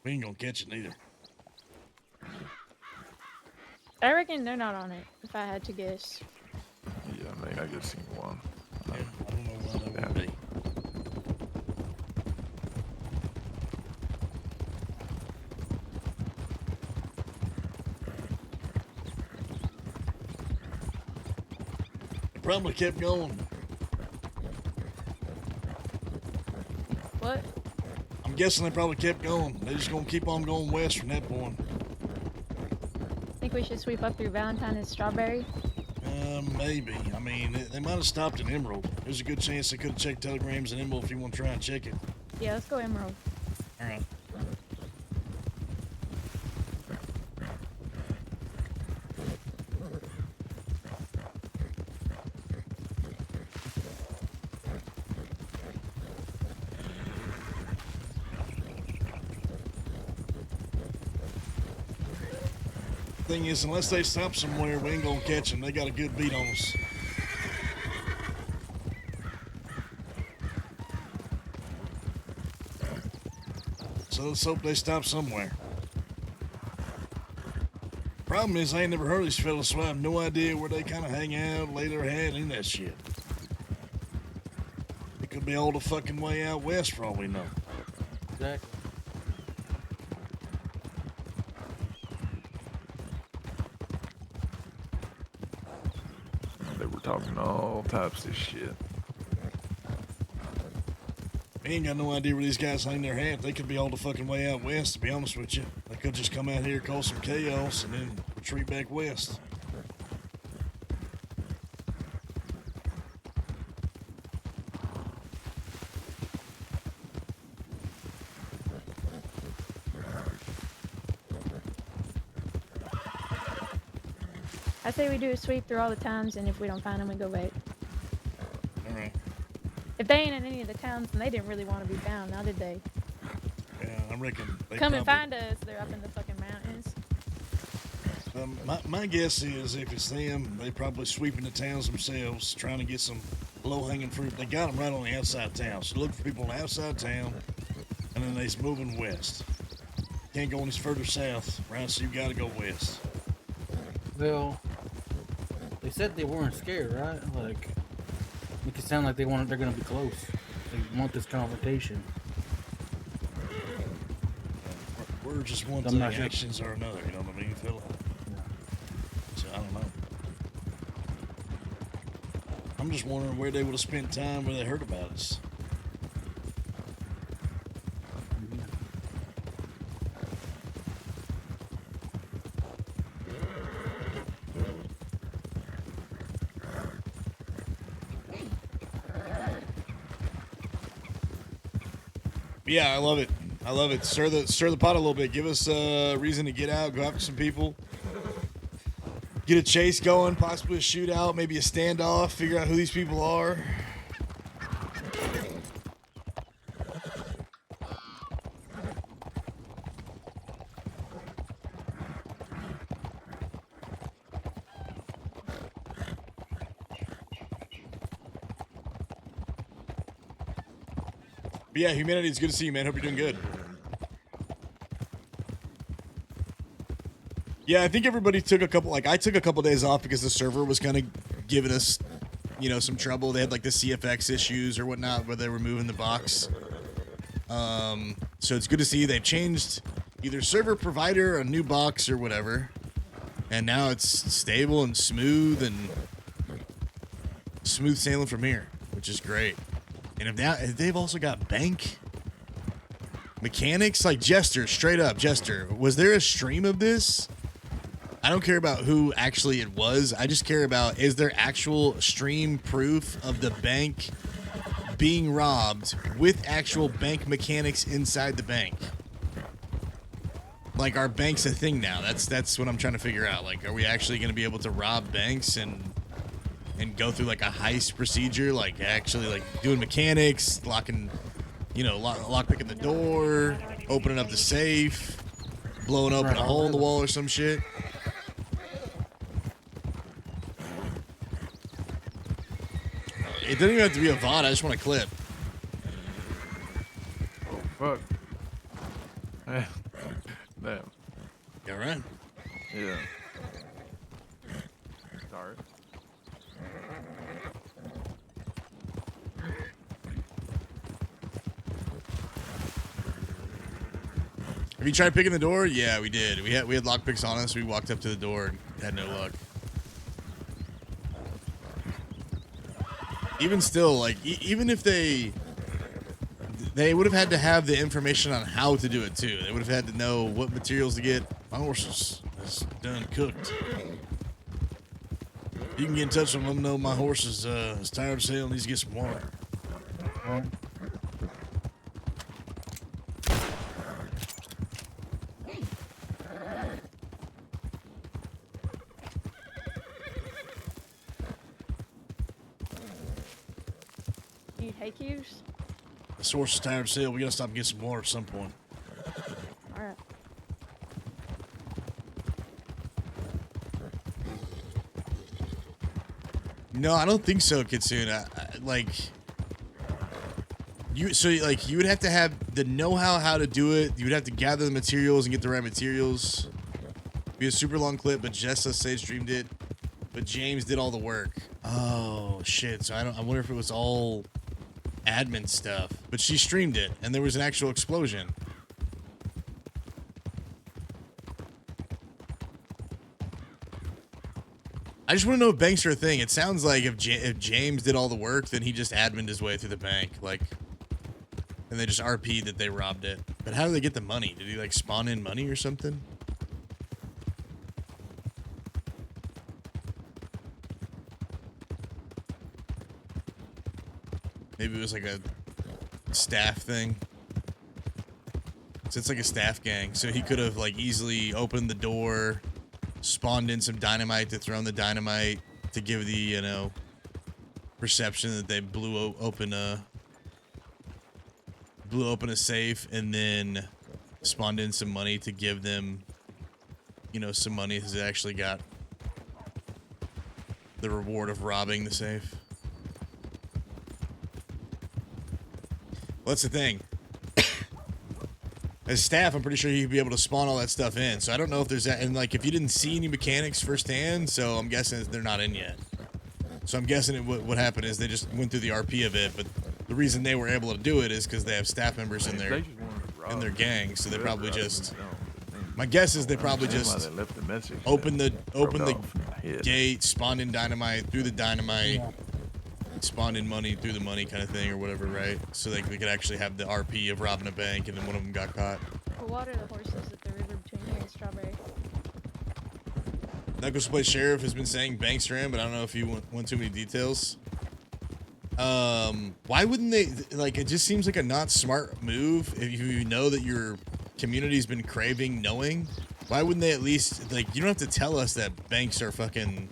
We ain't gonna catch it neither. I reckon they're not on it, if I had to guess. Yeah, I mean, I just seen one. Yeah, I don't know why that would be. It probably kept going. What? I'm guessing they probably kept going. They're just gonna keep on going west from that point. Think we should sweep up through Valentine and Strawberry? Maybe. I mean, they might have stopped in Emerald. There's a good chance they could have checked telegrams in Emerald if you want to try and check it. Yeah, let's go Emerald. All right. Thing is, unless they stop somewhere, we ain't gonna catch them. They got a good beat on us. So let's hope they stop somewhere. Problem is, I ain't never heard of these fellas, so I have no idea where they kind of hang out, lay their hat, and that shit. It could be all the fucking way out west for all we know. Exactly. They were talking all types of shit. We ain't got no idea where these guys hang their hat. They could be all the fucking way out west, to be honest with you. They could just come out here, cause some chaos, and then retreat back west. I say we do a sweep through all the towns, and if we don't find them, we go back. All right. If they ain't in any of the towns, then they didn't really want to be found, now did they? Yeah, I reckon they Come and probably- find us, they're up in the fucking mountains. My guess is if it's them, they probably sweeping the towns themselves, trying to get some low-hanging fruit. They got them right on the outside of town, so look for people on the outside of town, and then they're moving west. Can't go any further south, right? So you got to go west. Well, they said they weren't scared, right? Like, make it sound like they're gonna be close. They want this confrontation. We're just one I'm thing, not sure. actions are another. You know what I mean, Phil? Yeah. So I don't know. I'm just wondering where they would have spent time when they heard about us. Yeah, I love it. I love it. Stir the pot a little bit. Give us a reason to get out, go after some people, get a chase going, possibly a shootout, maybe a standoff. Figure out who these people are. But yeah, humanity, it's good to see you, man. Hope you're doing good. Yeah, I think everybody took a couple, like I took a couple days off because the server was kind of giving us, you know, some trouble. They had like the CFX issues or whatnot where they were moving the box. So it's good to see they've changed either server provider, a new box or whatever. And now it's stable and smooth sailing from here, which is great. And if they've also got bank mechanics, like Jester, straight up Jester. Was there a stream of this? I don't care about who actually it was. I just care about, is there actual stream proof of the bank being robbed with actual bank mechanics inside the bank? Like, are banks a thing now? That's what I'm trying to figure out. Like, are we actually going to be able to rob banks and and go through like a heist procedure, like actually like doing mechanics, locking, you know, lock picking the door, opening up the safe, blowing open a hole in the wall or some shit. It doesn't even have to be a VOD. I just want a clip. Fuck. Damn. You all right? Yeah. Sorry. Have you tried picking the door? Yeah, we did. We had lockpicks on us. We walked up to the door and had no luck. Even still, like even if they would have had to have the information on how to do it too. They would have had to know what materials to get. My horse is done cooked. You can get in touch with them. Let them know my horse is tired of sale and needs to get some water. You need hay cubes? This horse is tired of sale. We gotta stop and get some water at some point. All right. No, I don't think so, Kitsune. Like you would have to have the know-how how to do it. You would have to gather the materials and get the right materials. Be a super long clip, but Jess, let's say, streamed it, but James did all the work. Oh shit! So I wonder if it was all admin stuff, but she streamed it and there was an actual explosion. I just want to know if banks are a thing. It sounds like if James did all the work, then he just admined his way through the bank, like, and they just RP'd that they robbed it. But how do they get the money? Did he like spawn in money or something? Maybe it was like a staff thing. So it's like a staff gang. So he could have like easily opened the door, spawned in some dynamite to throw in the dynamite to give the, you know, perception that they blew open a safe, and then spawned in some money to give them, you know, some money because they actually got the reward of robbing the safe. Well, that's the thing. As staff, I'm pretty sure he'd be able to spawn all that stuff in. So I don't know if there's that. And like, if you didn't see any mechanics firsthand, so I'm guessing they're not in yet. So I'm guessing what happened is they just went through the RP of it. But the reason they were able to do it is because they have staff members in their gang. So they probably just. My guess is they probably just open the gate, spawned in dynamite, threw the dynamite. Spawned in money through the money kind of thing or whatever, right? So they could actually have the RP of robbing a bank, and then one of them got caught. We'll water the horses at the river between here and Strawberry. Knuckles Play Sheriff has been saying banks are in, but I don't know if you want too many details. Why wouldn't they, like, it just seems like a not smart move if you know that your community's been craving knowing. Why wouldn't they at least, like, you don't have to tell us that banks are fucking,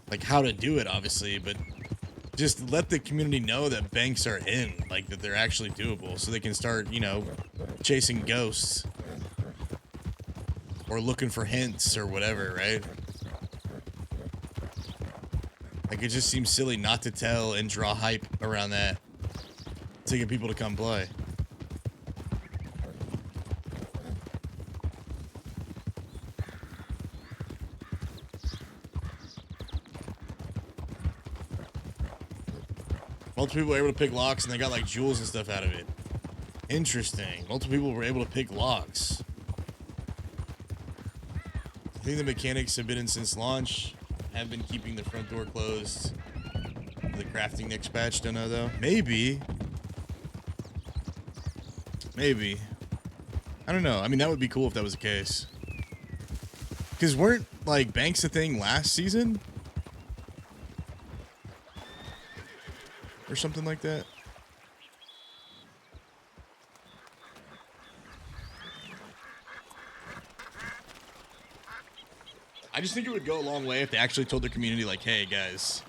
like, how to do it, obviously, but just let the community know that banks are in, like, that they're actually doable, so they can start, you know, chasing ghosts or looking for hints or whatever, right? Like, it just seems silly not to tell and draw hype around that to get people to come play. Multiple people were able to pick locks and they got like jewels and stuff out of it. Interesting. Multiple people were able to pick locks. I think the mechanics have been in since launch. Have been keeping the front door closed. The crafting next patch, don't know though. Maybe. Maybe. I don't know. I mean, that would be cool if that was the case. Because weren't like banks a thing last season? Or something like that. I just think it would go a long way if they actually told their community, like, hey, guys,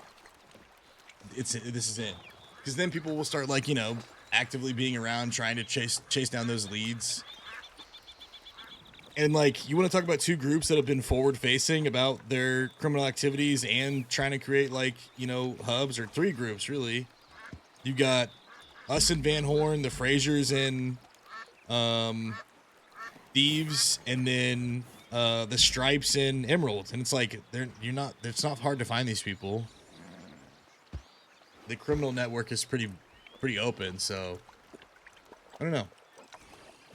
this is it. Because then people will start like, actively being around trying to chase down those leads. And like, you want to talk about two groups that have been forward facing about their criminal activities and trying to create like, hubs, or three groups really. You got us in Van Horn, the Frasers in Thieves, and then the Stripes in Emerald. And it's like it's not hard to find these people. The criminal network is pretty open, so I don't know.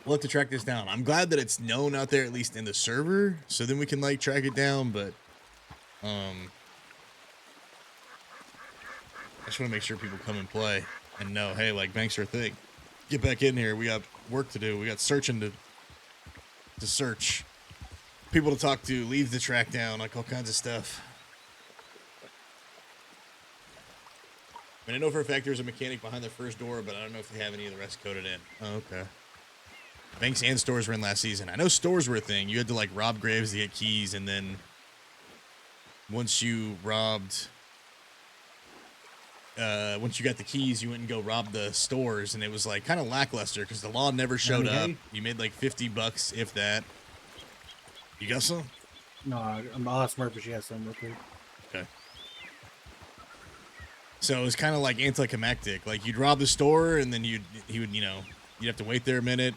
We'll have to track this down. I'm glad that it's known out there, at least in the server, so then we can like track it down, but I just want to make sure people come and play and know, hey, like, banks are a thing. Get back in here. We got work to do. We got searching to search. People to talk to, leads to track down, like all kinds of stuff. I mean, I know for a fact there's a mechanic behind the first door, but I don't know if they have any of the rest coded in. Oh, okay. Banks and stores were in last season. I know stores were a thing. You had to like rob graves to get keys, and then once you robbed, once you got the keys, you went and go rob the stores, and it was like kind of lackluster because the law never showed up. You made like $50, if that. You got some? No, I'll ask Murphy if she has some real quick. Okay. So it was kind of like anticlimactic. Like you'd rob the store, and then you'd have to wait there a minute.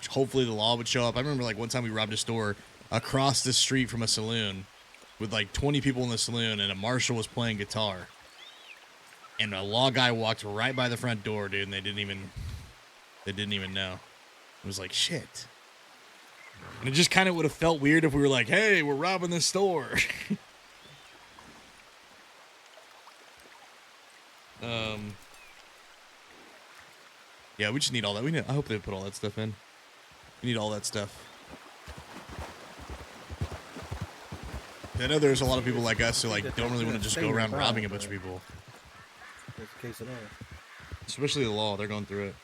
Hopefully the law would show up. I remember like one time we robbed a store across the street from a saloon with like 20 people in the saloon, and a marshal was playing guitar. And a law guy walked right by the front door, dude, and they didn't even know. It was like, shit. And it just kind of would have felt weird if we were like, hey, we're robbing this store. Yeah, we just need all that. I hope they put all that stuff in. We need all that stuff. I know there's a lot of people like us who like don't really want to just go around robbing a bunch of people. That's the case at all. Especially the law, they're going through it.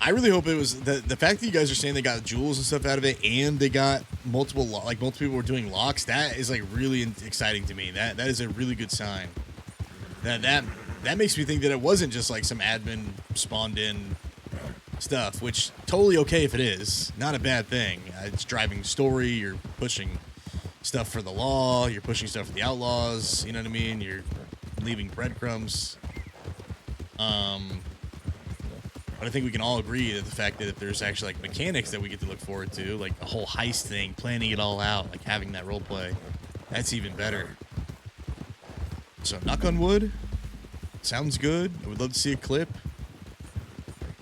I really hope it was the fact that you guys are saying they got jewels and stuff out of it, and they got multiple people were doing locks. That is like really exciting to me. That is a really good sign. That makes me think that it wasn't just like some admin spawned in stuff, which totally okay if it is. Not a bad thing. It's driving story. You're pushing stuff for the law. You're pushing stuff for the outlaws. You know what I mean? You're leaving breadcrumbs. But I think we can all agree that the fact that if there's actually like mechanics that we get to look forward to, like a whole heist thing, planning it all out, like having that role play, that's even better. So knock on wood. Sounds good. I would love to see a clip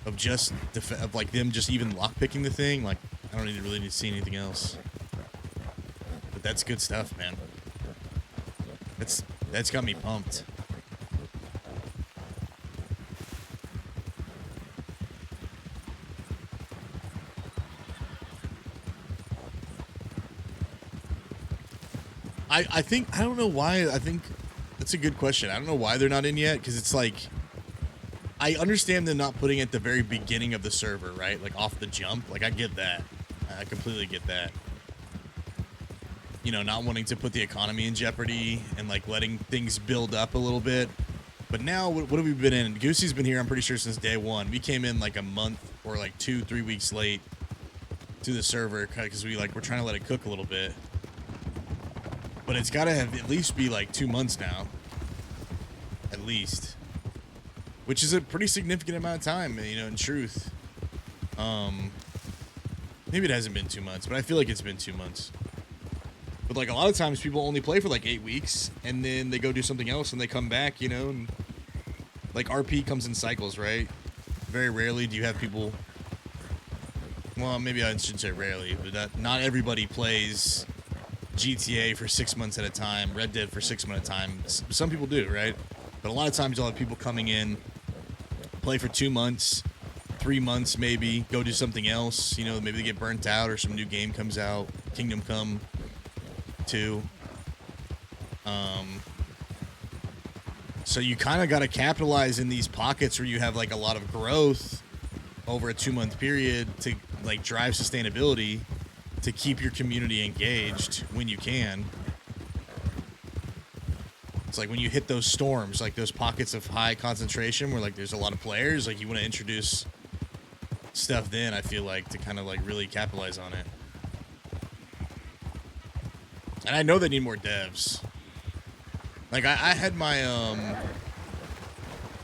of just of like them just even lockpicking the thing. Like I don't really need to see anything else. But that's good stuff, man. That's got me pumped. I think, I don't know why, I think that's a good question. I don't know why they're not in yet, because it's like, I understand them not putting it at the very beginning of the server, right? Like off the jump. Like I get that. I completely get that. You know, not wanting to put the economy in jeopardy and like letting things build up a little bit. But now, what have we been in? Goochy's been here, I'm pretty sure, since day one. We came in like a month or like 2-3 weeks late to the server because we're trying to let it cook a little bit. But it's got to have at least be like 2 months now. At least. Which is a pretty significant amount of time, you know, in truth. Maybe it hasn't been 2 months, but I feel like it's been 2 months. But like a lot of times people only play for like 8 weeks and then they go do something else and they come back, you know, and like RP comes in cycles, right? Very rarely do you have people, well, maybe I shouldn't say rarely, but not everybody plays GTA for 6 months at a time, Red Dead for 6 months at a time. Some people do, right? But a lot of times you'll have people coming in, play for 2 months, 3 months maybe, go do something else. You know, maybe they get burnt out or some new game comes out, Kingdom Come 2. So you kind of got to capitalize in these pockets where you have like a lot of growth over a 2-month period to like drive sustainability to keep your community engaged when you can. It's like when you hit those storms, like those pockets of high concentration where like there's a lot of players, like you want to introduce stuff then, I feel like, to kind of like really capitalize on it. And I know they need more devs. Like I had my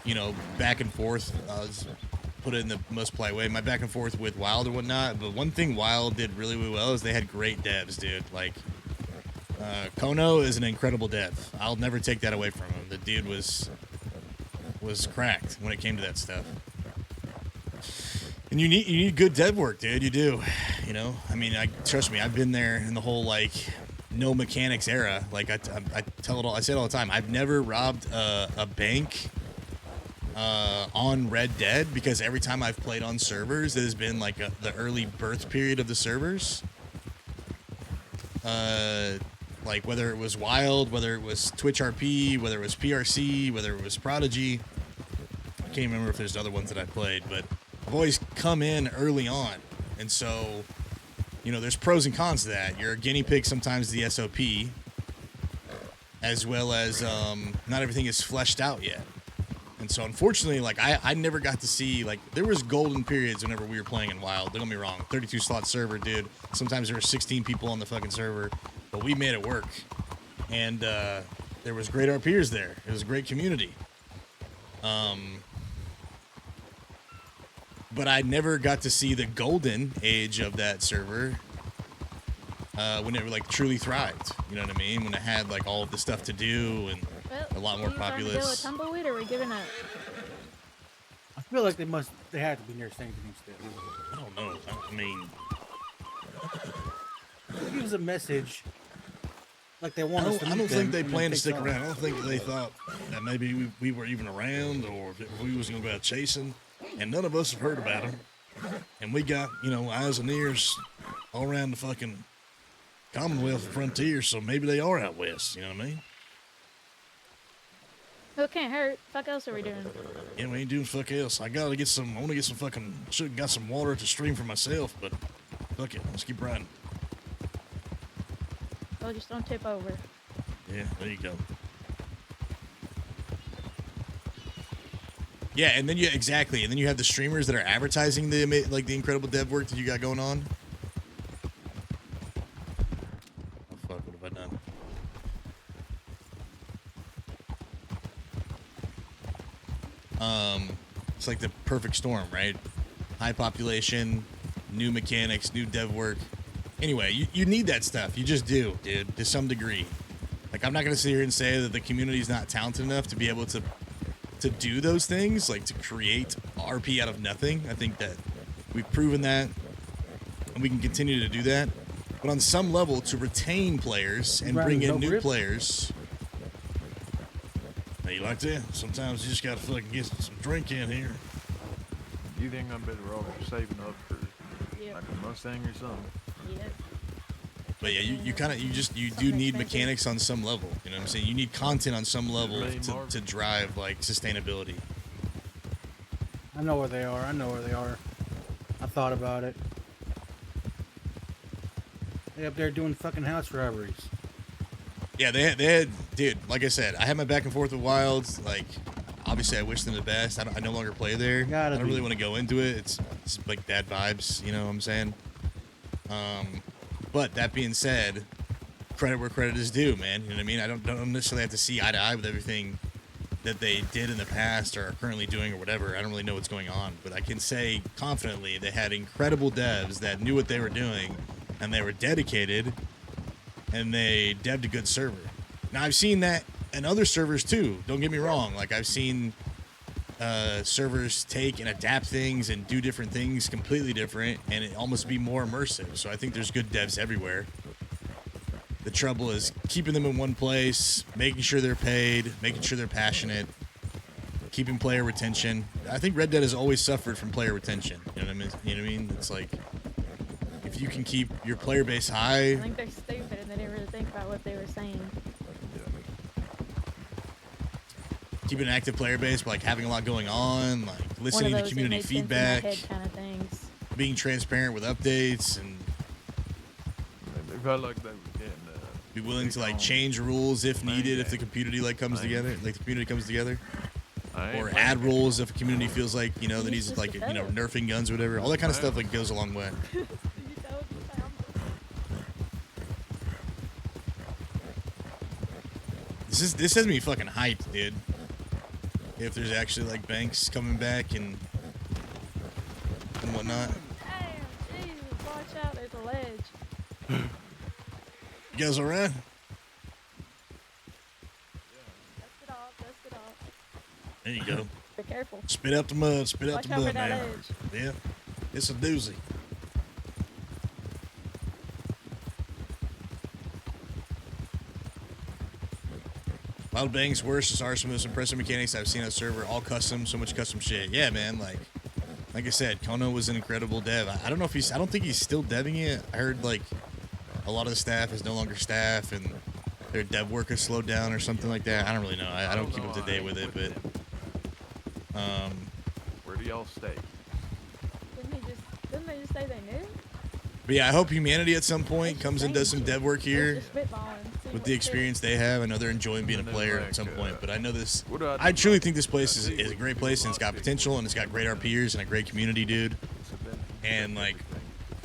you know, back and forth, put it in the most polite way, my back and forth with Wild and whatnot. But one thing Wild did really, really well is they had great devs, dude. Like Kono is an incredible dev. I'll never take that away from him. The dude was cracked when it came to that stuff. And you need good dev work, dude. You do. You know, I mean, trust me, I've been there in the whole like no mechanics era. Like I say it all the time. I've never robbed a bank on Red Dead because every time I've played on servers, it has been like the early birth period of the servers. Like whether it was Wild, whether it was ProdigyRP, whether it was PRC, whether it was Prodigy. I can't remember if there's other ones that I played, but I've always come in early on. And so, you know, there's pros and cons to that. You're a guinea pig sometimes the SOP, as well as not everything is fleshed out yet. And so, unfortunately, like, I never got to see, like, there was golden periods whenever we were playing in Wild. Don't get me wrong. 32-slot server, dude. Sometimes there were 16 people on the fucking server. But we made it work. And there was great RPers there. It was a great community. But I never got to see the golden age of that server when it, like, truly thrived. You know what I mean? When it had, like, all of the stuff to do and a lot more populace. Are we trying to go a tumbleweed or are we giving up? I feel like they had to be near sanctuary still. I don't know. I mean, it gives a message. Like they want us to I don't think they planned to stick off. around. I don't think they thought that maybe we were even around or if we was going to go out chasing. And none of us have heard about them. And we got, you know, eyes and ears all around the fucking Commonwealth frontier, so maybe they are out west. You know what I mean? Well, it can't hurt. Fuck else are we doing? Yeah, we ain't doing fuck else. I want to get some fucking, should have got some water to stream for myself, but fuck it. Let's keep riding. Oh, just don't tip over. Yeah, there you go. Yeah, and then exactly, and then you have the streamers that are advertising the incredible dev work that you got going on. Oh fuck, what have I done? It's like the perfect storm, right? High population, new mechanics, new dev work. Anyway, you need that stuff. You just do, dude, to some degree. Like, I'm not going to sit here and say that the community's not talented enough to be able to do those things, like to create RP out of nothing. I think that we've proven that, and we can continue to do that. But on some level, to retain players and bring in new players. Hey, you like that? Sometimes you just got to fucking get some drink in here. You think I'm better off saving up for like a Mustang or something? Yeah. But yeah, you do need mechanics on some level. You know what I'm saying? You need content on some level to drive like sustainability. I know where they are. I thought about it. They up there doing fucking house robberies. Yeah, they had, dude, like I said, I had my back and forth with Wilds. Like, obviously I wish them the best. I no longer play there. I don't really want to go into it. It's like bad vibes, you know what I'm saying? But that being said, credit where credit is due, man. You know what I mean? I don't necessarily have to see eye to eye with everything that they did in the past or are currently doing or whatever. I don't really know what's going on, but I can say confidently they had incredible devs that knew what they were doing and they were dedicated and they devved a good server. Now I've seen that in other servers too. Don't get me wrong. Like I've seen servers take and adapt things and do different things completely different and it almost be more immersive. So I think there's good devs everywhere. The trouble is keeping them in one place, making sure they're paid, making sure they're passionate, keeping player retention. I think Red Dead has always suffered from player retention. You know what I mean? It's like if you can keep your player base high. I think they're stupid and they didn't really think about what they were saying. Keeping an active player base, but like having a lot going on, like listening to community feedback. Kind of thing. being transparent with updates and They felt like they were getting. be willing to like big on change rules if main needed if the game. community like comes Main together, like the community comes together, I ain't or main add game. rules if a community feels like you know that He's needs just like a you know fella. nerfing guns or whatever. All that kind of stuff like goes a long way. This has me fucking hyped, dude. If there's actually like banks coming back and whatnot. Damn, Jesus, watch out, there's a ledge. You guys alright? Dust it off, dust it off. There you go. Be careful. Spit out the mud. Spit out Watch the out for mud, that man. edge. Yeah, it's a doozy. Wild Bang's worst are some of the most impressive mechanics I've seen on the server. All custom, so much custom shit. Yeah, man. Like I said, Kono was an incredible dev. I don't know if he's. I don't think he's still deving it. I heard like a lot of the staff is no longer staff, and their dev work has slowed down or something like that. I don't really know. I don't keep up to date with it, but Where do y'all stay? Didn't they just say they knew? but yeah, I hope humanity at some point comes and does some dev work here. Just spitballing, see With what the sticks. experience they have, I know they're enjoying being a And then, player like, at some point. But I know this. What do I do truly about- think this place I is think a we great do place, a and it's lot got of potential, and it's got great RPers and a great community, dude. So then- And like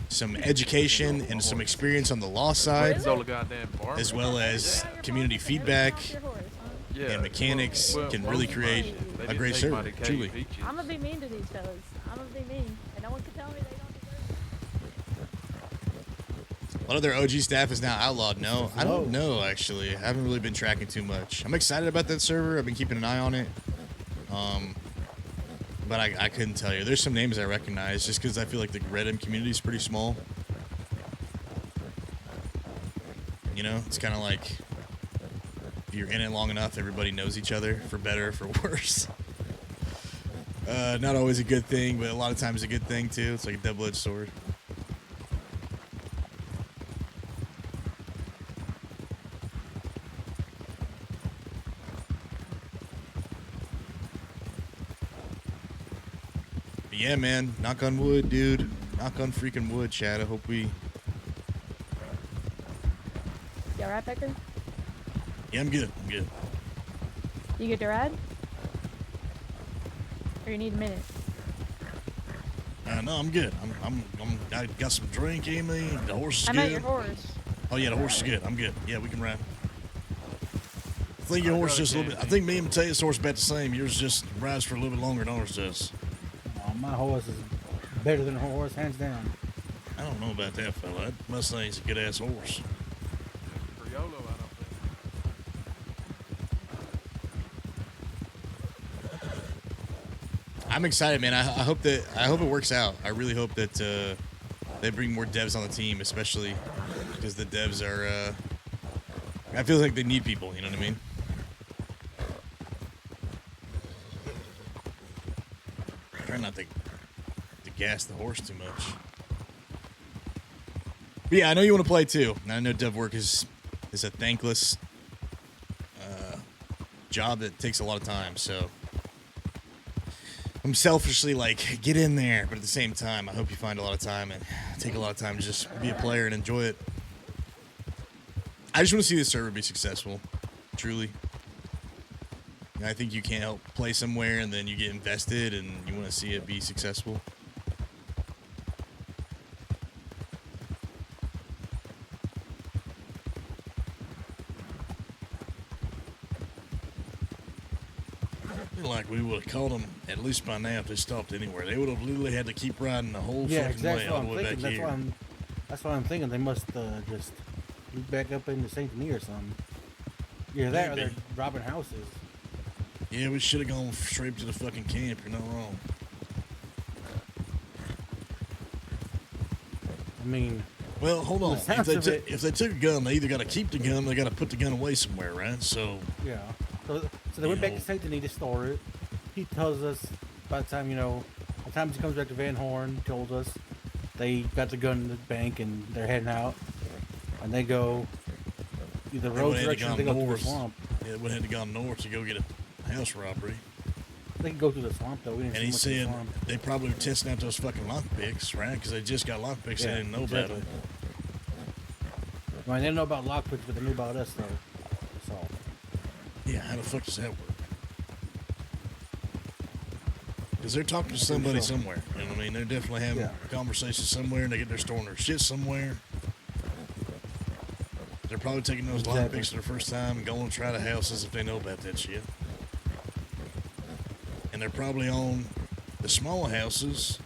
some education and some experience on the law side, It's all a goddamn farm. as well as Now you're community bossing feedback. everything off your horse, huh? Yeah, and mechanics can really most create of them, they a didn't great take server, my decayed truly. peaches. I'm gonna be mean to these fellas. I'm gonna be mean, and no one can tell me they don't deserve it. A lot of their OG staff is now outlawed. No, I don't know actually. I haven't really been tracking too much. I'm excited about that server. I've been keeping an eye on it. But I couldn't tell you. There's some names I recognize just because I feel like the redm community is pretty small. You know, it's kind of like if you're in it long enough, everybody knows each other for better or for worse. Not always a good thing, but a lot of times a good thing too. It's like a double-edged sword. But yeah, man. Knock on wood, dude. Knock on freaking wood, Chad. I hope we... You alright, Becker? Yeah, I'm good. I'm good. You get to ride? Or you need a minute? No, I'm good. I got some drink in me. The horse is I good. meant your horse. Oh yeah, the horse is good. I'm good. Yeah, we can ride. I think your horse just a little bit. I think me and Mateus' horse about the same. Yours just rides for a little bit longer than ours does. My horse is better than her horse, hands down. I don't know about that fella. That Mustang's a good ass horse. For YOLO, I don't think. I'm excited, man. I hope it works out. I really hope that they bring more devs on the team, especially because the devs are. I feel like they need people. You know what I mean? Try not to gas the horse too much. But yeah, I know you want to play too. And I know dev work is a thankless job that takes a lot of time. So I'm selfishly like, get in there, but at the same time, I hope you find a lot of time and take a lot of time to just be a player and enjoy it. I just want to see this server be successful, truly. And I think you can't help play somewhere and then you get invested and you want to see it be successful. Like we would have caught them at least by now if they stopped anywhere. They would have literally had to keep riding the whole Yeah, fucking exactly way what all I'm the way back thinking. here. That's why I'm thinking they must just loop back up into Saint Denis or something. Either that or Maybe. they're robbing houses. Yeah, we should have gone straight to the fucking camp. You're not wrong. I mean, Well, hold on. the sounds of it- If they took a gun, they either got to keep the gun, or they got to put the gun away somewhere, right? So yeah. So they went back to Saint Denis to store it. He tells us by the time, by the time he comes back to Van Horn, he told us they got the gun in the bank and they're heading out. And they go either They road went ahead and direction or gone they go through the north. swamp. yeah, went ahead and gone north to go get a house robbery. They can go through the swamp though. We didn't And he see much of the said swamp. they probably were testing out those fucking lockpicks, right? Because they just got lockpicks. They didn't know about them. I mean, they didn't know about lockpicks, but they knew about us though. So. Yeah, how the fuck does that work? Because they're talking to somebody somewhere. You know what I mean? They're definitely having conversations somewhere, and they're storing their shit somewhere. They're probably taking those lockpicks for the first time and going to try the houses if they know about that shit. And they're probably on the small houses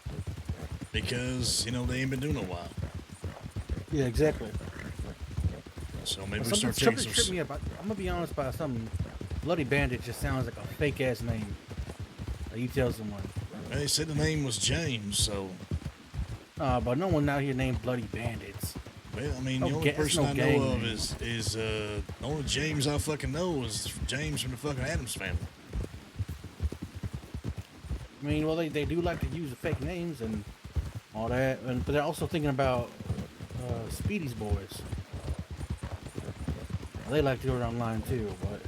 because, you know, they ain't been doing it a while. Yeah, exactly. So maybe we start taking some... tripped me up. I'm gonna be honest about something. Bloody Bandit just sounds like a fake ass name. Like you tell someone. Well, they said the name was James, so... But no one out here named Bloody Bandits. Well, I mean, the only person I know of is the only James I fucking know is James from the fucking Addams family. I mean, well, they do like to use the fake names and all that, but they're also thinking about Speedy's boys. They like to do it online too, but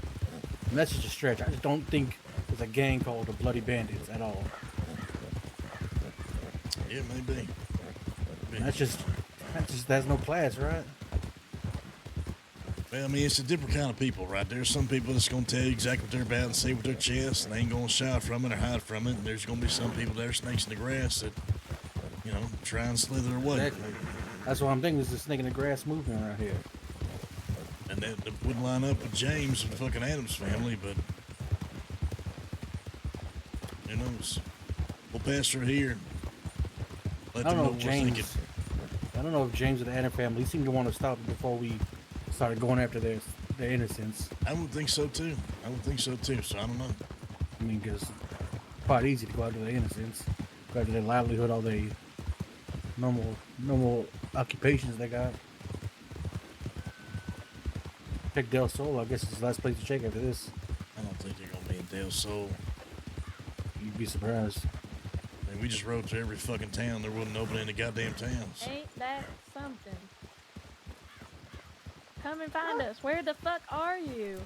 that's just a stretch. I just don't think there's a gang called the Bloody Bandits at all. Yeah, maybe. That's no class, right? Well, I mean, it's a different kind of people, right? There's some people that's going to tell you exactly what they're about and say with their chest, and they ain't going to shy from it or hide from it. And there's going to be some people that are snakes in the grass that, you know, try and slither their way. Exactly. That's what I'm thinking is the snake in the grass movement right here. And that wouldn't line up with James and the fucking Addams family, but who knows? We'll pass through here and let them know what we're thinking. I don't know if James and the Adams family seemed to want to stop before we started going after their innocence. I would think so too. So I don't know. I mean, because it's quite easy to go after their innocence, go after their livelihood, all their normal occupations they got. Check Del Sol. I guess it's the last place to check after this. I don't think they're gonna be in Del Sol. You'd be surprised. I mean, we just rode through every fucking town. There wasn't nobody in the goddamn towns. Ain't that something? Come and find us. Where the fuck are you?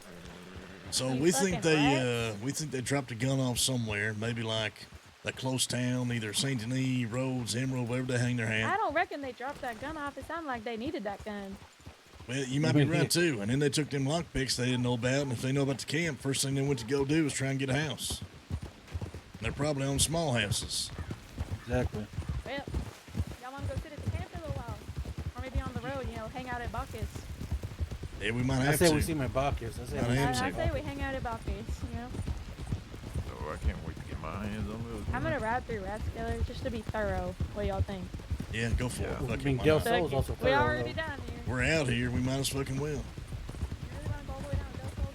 So You we think fucking they dropped a gun off somewhere, maybe like a close town, either Saint Denis, Rhodes, Emerald, wherever they hang their I hat. don't reckon they dropped that gun off. It sounded like they needed that gun. Well, you might be right too. And then they took them lockpicks they didn't know about, and if they know about the camp, first thing they went to go do was try and get a house. And they're probably on small houses. Exactly. Well, y'all want to go sit at the camp for a little while? Or maybe on the road, you know, hang out at Bacchus. Yeah, we might have to. I say we see my Bacchus. I say we hang out at Bacchus, you know? So I can't wait to get my hands on those. I'm going to ride through Rathskeller just to be thorough. What y'all think? Yeah, go for it. Fuck I mean, it, Del why not? Sol's also We thorough, already though. done here. We're out here. We might as fucking well. You really want to go all the way down to Del Sol?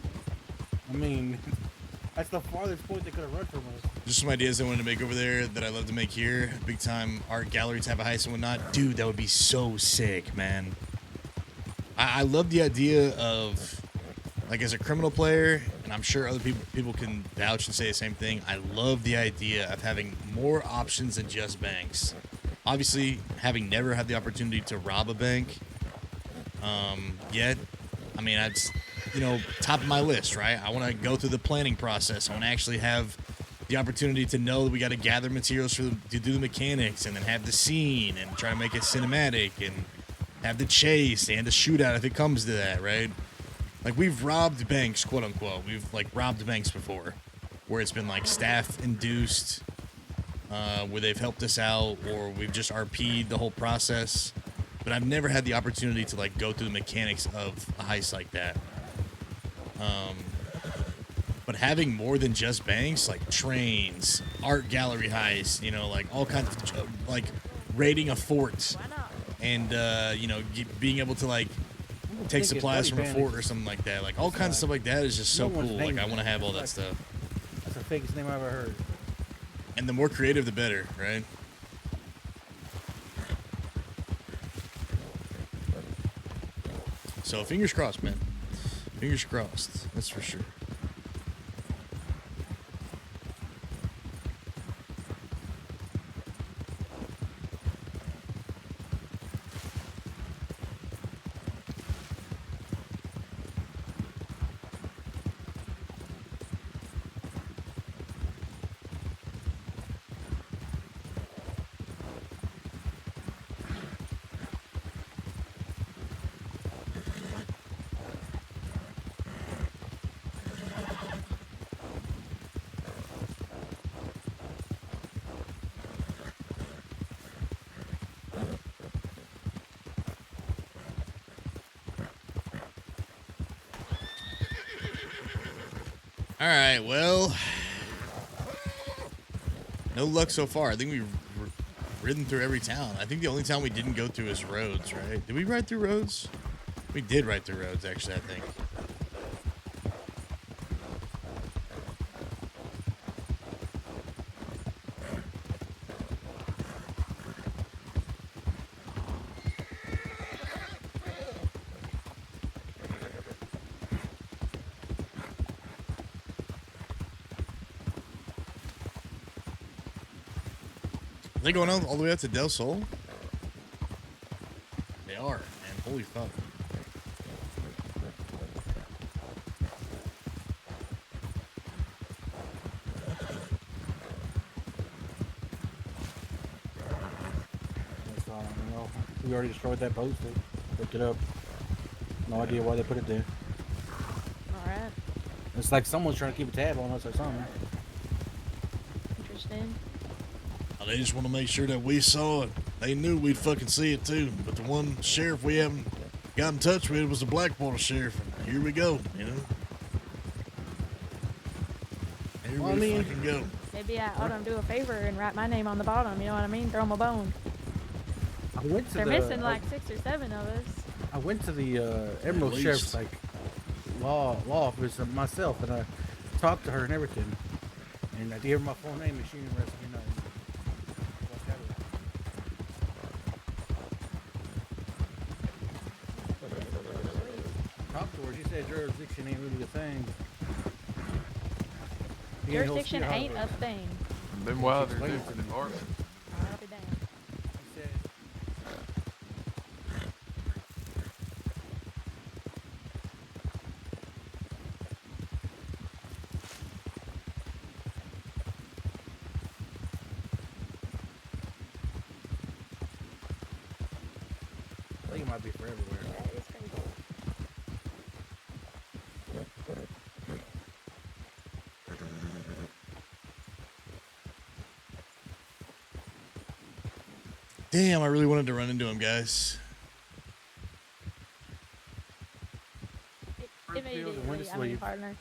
I mean, that's the farthest point they could have run from us. Just some ideas I wanted to make over there that I love to make here. Big time art gallery type of heist and whatnot. Dude, that would be so sick, man. I love the idea of, like, as a criminal player, and I'm sure other people can vouch and say the same thing. I love the idea of having more options than just banks. Obviously, having never had the opportunity to rob a bank yet, I mean, that's, you know, top of my list, right? I want to go through the planning process. I want to actually have the opportunity to know that we got to gather materials to do the mechanics, and then have the scene and try to make it cinematic, and have the chase and the shootout if it comes to that, right? Like, we've robbed banks, quote unquote. We've, like, robbed banks before, where it's been like staff induced, where they've helped us out, or we've just RP'd the whole process. But I've never had the opportunity to, like, go through the mechanics of a heist like that. But having more than just banks, like trains, art gallery heists, you know, like all kinds of, like, raiding a fort, and you know, being able to, like, take supplies from a fort or something like that. Like, all kinds of stuff like that is just so cool. Like, I want to have all that stuff. That's the fakest name I've ever heard. And the more creative, the better, right? So, fingers crossed, man. Fingers crossed. That's for sure. All right, well, no luck so far. I think we've ridden through every town. I think the only town we didn't go through is Rhodes, right? Did we ride through Rhodes? We did ride through Rhodes, actually, I think. Are they going all the way up to Del Sol? They are, man. Holy fuck. That's all I know. We already destroyed that poster. Picked it up. No idea why they put it there. Alright. It's like someone's trying to keep a tab on us or something. Interesting. They just want to make sure that we saw it. They knew we'd fucking see it too. But the one sheriff we haven't got in touch with was the Blackwater sheriff. And here we go, you know. Here Well, I we mean- fucking go. Maybe I ought to do a favor and write my name on the bottom. You know what I mean? Throw them a bone. I went to They're the, missing like 6 or 7 of us. I went to the Emerald At Sheriff's least. like law office myself, and I talked to her and everything. And I gave her my full name, and she didn't rest me nothing. Talked to her. She said jurisdiction ain't really a thing. You ain't hold Jurisdiction shit out of ain't her. a thing. Then why they're Explain it different to me. departments? I'll be damned. She said, I think it might be for everywhere. That is crazy. Damn, I really wanted to run into him, guys. Springfield and Immediately, I mean, Wintersleep. partner.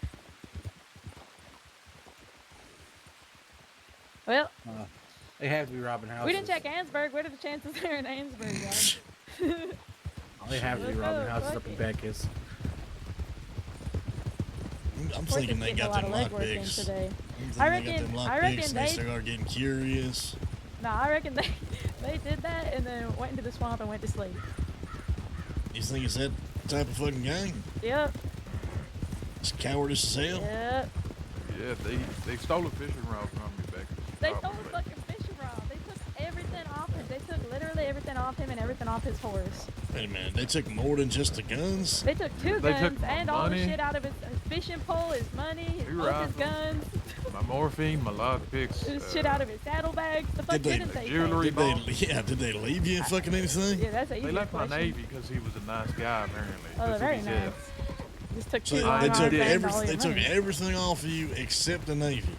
Well, They have to be robbing houses. we didn't check Ansburg. What are the chances they're in Ansburg, guys? They have to be Let's robbing go, houses fuck up in it. Bacchus. I'm Of course thinking it's they getting a got lot them of legwork in lockpicks. today. I'm thinking I they got reckon- them I reckon lockpicks and they they- start getting curious. No, I reckon they did that and then went into the swamp and went to sleep. You think it's that type of fucking gang? Yep, It's cowardice as hell. yep. Yeah, they stole a fishing rod from me back. They stole a fucking fishing rod. They took everything off him. They took literally everything off him and everything off his horse. Wait a minute, they took more than just the guns? They took 2 They guns took my and all the money. shit out of his fishing pole, his money, his, Two both his rifles. guns, My morphine, my lockpicks. his shit out of his saddlebags. The fuck Did they- didn't they jewelry. take? Did they leave you fucking anything? Yeah, that's an They easy left my question. Navy because he was a nice guy, apparently. Oh, That's what very he nice. said. Just took So 2 they long took arms and all everything. your They took money. everything off of you except the Navy.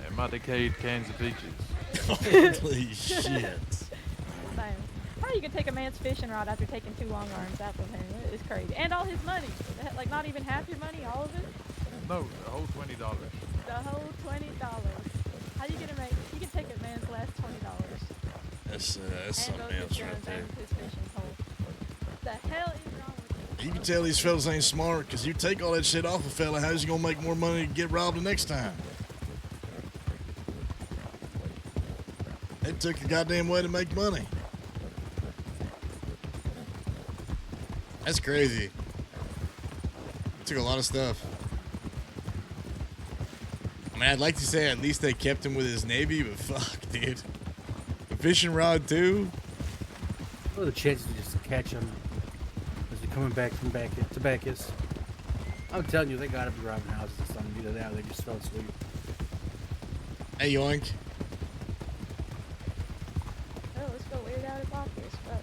And my decayed cans of peaches. Holy shit! Same. How you can take a man's fishing rod after taking 2 long arms out of him? It's crazy. And all his money. Like not even half your money, all of it. No, the whole $20. The whole $20. How you gonna make? You can take a man's last $20 That's and something both his else guns right there. and his fishing pole. The hell is wrong with you? You can tell these fellas ain't smart because you take all that shit off a fella. How's he gonna make more money to get robbed the next time? They took the goddamn way to make money. That's crazy. Took a lot of stuff. I mean, I'd like to say at least they kept him with his Navy, but fuck, dude. The fishing rod too? What are the chances to just catch him as they're coming back from Bacchus? I'm telling you, they gotta be robbing houses or something. Either that or they just fell asleep. Hey, yoink. Oh, let's go weird out at Bacchus. Fuck.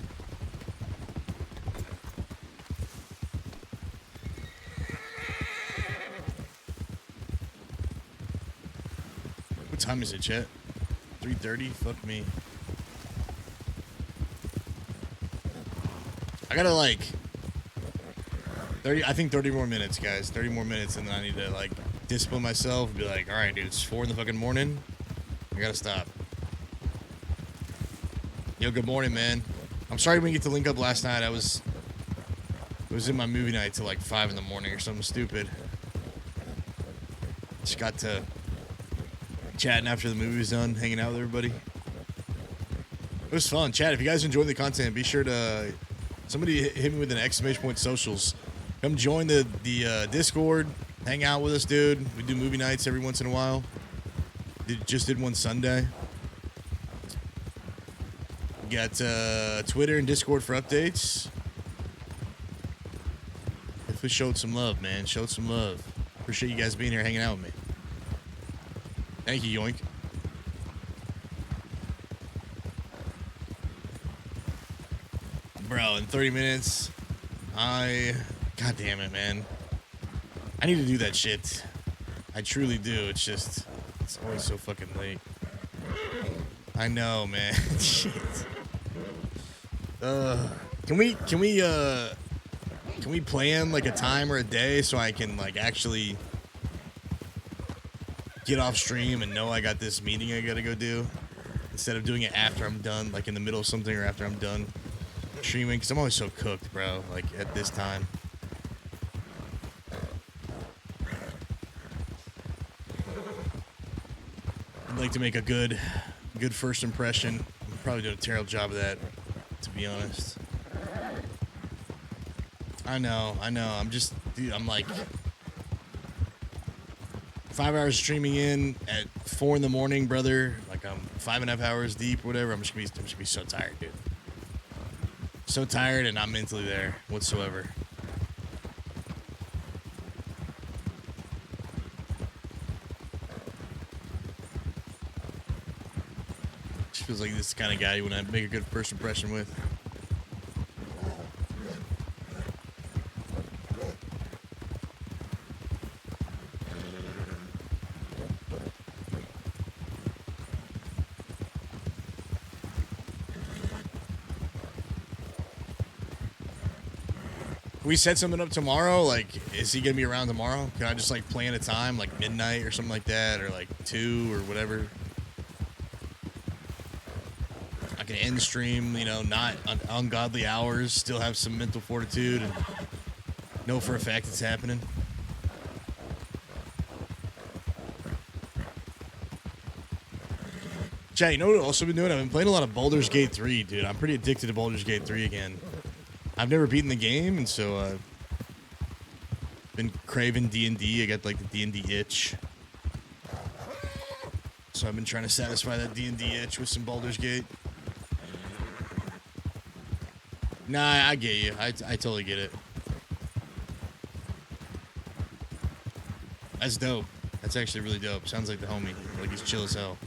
What time is it, chat? 3:30? Fuck me. I gotta like 30. I think 30 more minutes, guys. 30 more minutes, and then I need to like discipline myself and be like, all right, dude, it's 4 in the fucking morning. I gotta stop. Yo, good morning, man. I'm sorry we didn't get to link up last night. I was in my movie night till like 5 in the morning or something stupid. Just got to chatting after the movie was done, hanging out with everybody. It was fun. Chat, if you guys enjoyed the content, be sure to... Somebody hit me with an exclamation point socials. Come join the Discord. Hang out with us, dude. We do movie nights every once in a while. Just did one Sunday. We got Twitter and Discord for updates. Definitely showed some love, man. Showed some love. Appreciate you guys being here, hanging out with me. Thank you, Yoink. Bro, in 30 minutes, God damn it, man. I need to do that shit. I truly do. It's just, it's always so fucking late. I know, man. Shit. Can we plan like a time or a day so I can like actually get off stream and know I got this meeting I gotta go do instead of doing it after I'm done, like in the middle of something or after I'm done streaming, because I'm always so cooked, bro, like at this time. I'd like to make a good first impression. I'm probably doing a terrible job of that, to be honest. I know. I'm just, dude, I'm like 5 hours streaming in at 4 in the morning, brother. Like I'm 5.5 hours deep, whatever. I'm just gonna be so tired, dude. So tired and not mentally there whatsoever. Just feels like this is the kind of guy you want to make a good first impression with. We set something up tomorrow. Like, is he gonna be around tomorrow? Can I just like plan a time, like midnight or something like that, or like 2 or whatever? I can end stream, you know, not ungodly hours, still have some mental fortitude, and know for a fact it's happening. Chat, you know what I've also been doing? I've been playing a lot of Baldur's Gate 3, dude. I'm pretty addicted to Baldur's Gate 3 again. I've never beaten the game, and so been craving D&D. I got like the D&D itch, so I've been trying to satisfy that D&D itch with some Baldur's Gate. Nah, I get you. I totally get it. That's dope. That's actually really dope. Sounds like the homie. Like he's chill as hell.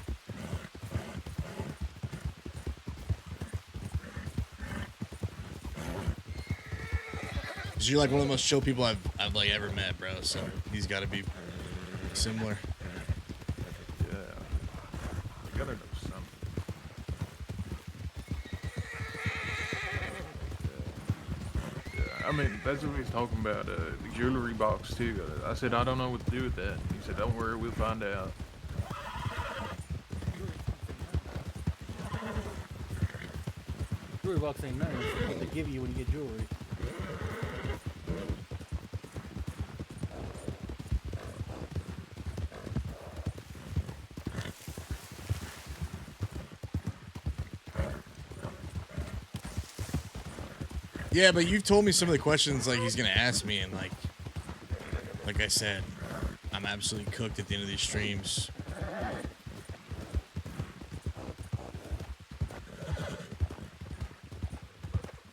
You're like one of the most chill people I've like ever met, bro. So he's got to be similar. Yeah, you gotta know something. Yeah. I mean, that's what he's talking about. The jewelry box too. I said I don't know what to do with that. He said, "Don't worry, we'll find out." Jewelry box ain't nothing. It's what they give you when you get jewelry. Yeah, but you've told me some of the questions like he's gonna ask me, and like I said, I'm absolutely cooked at the end of these streams.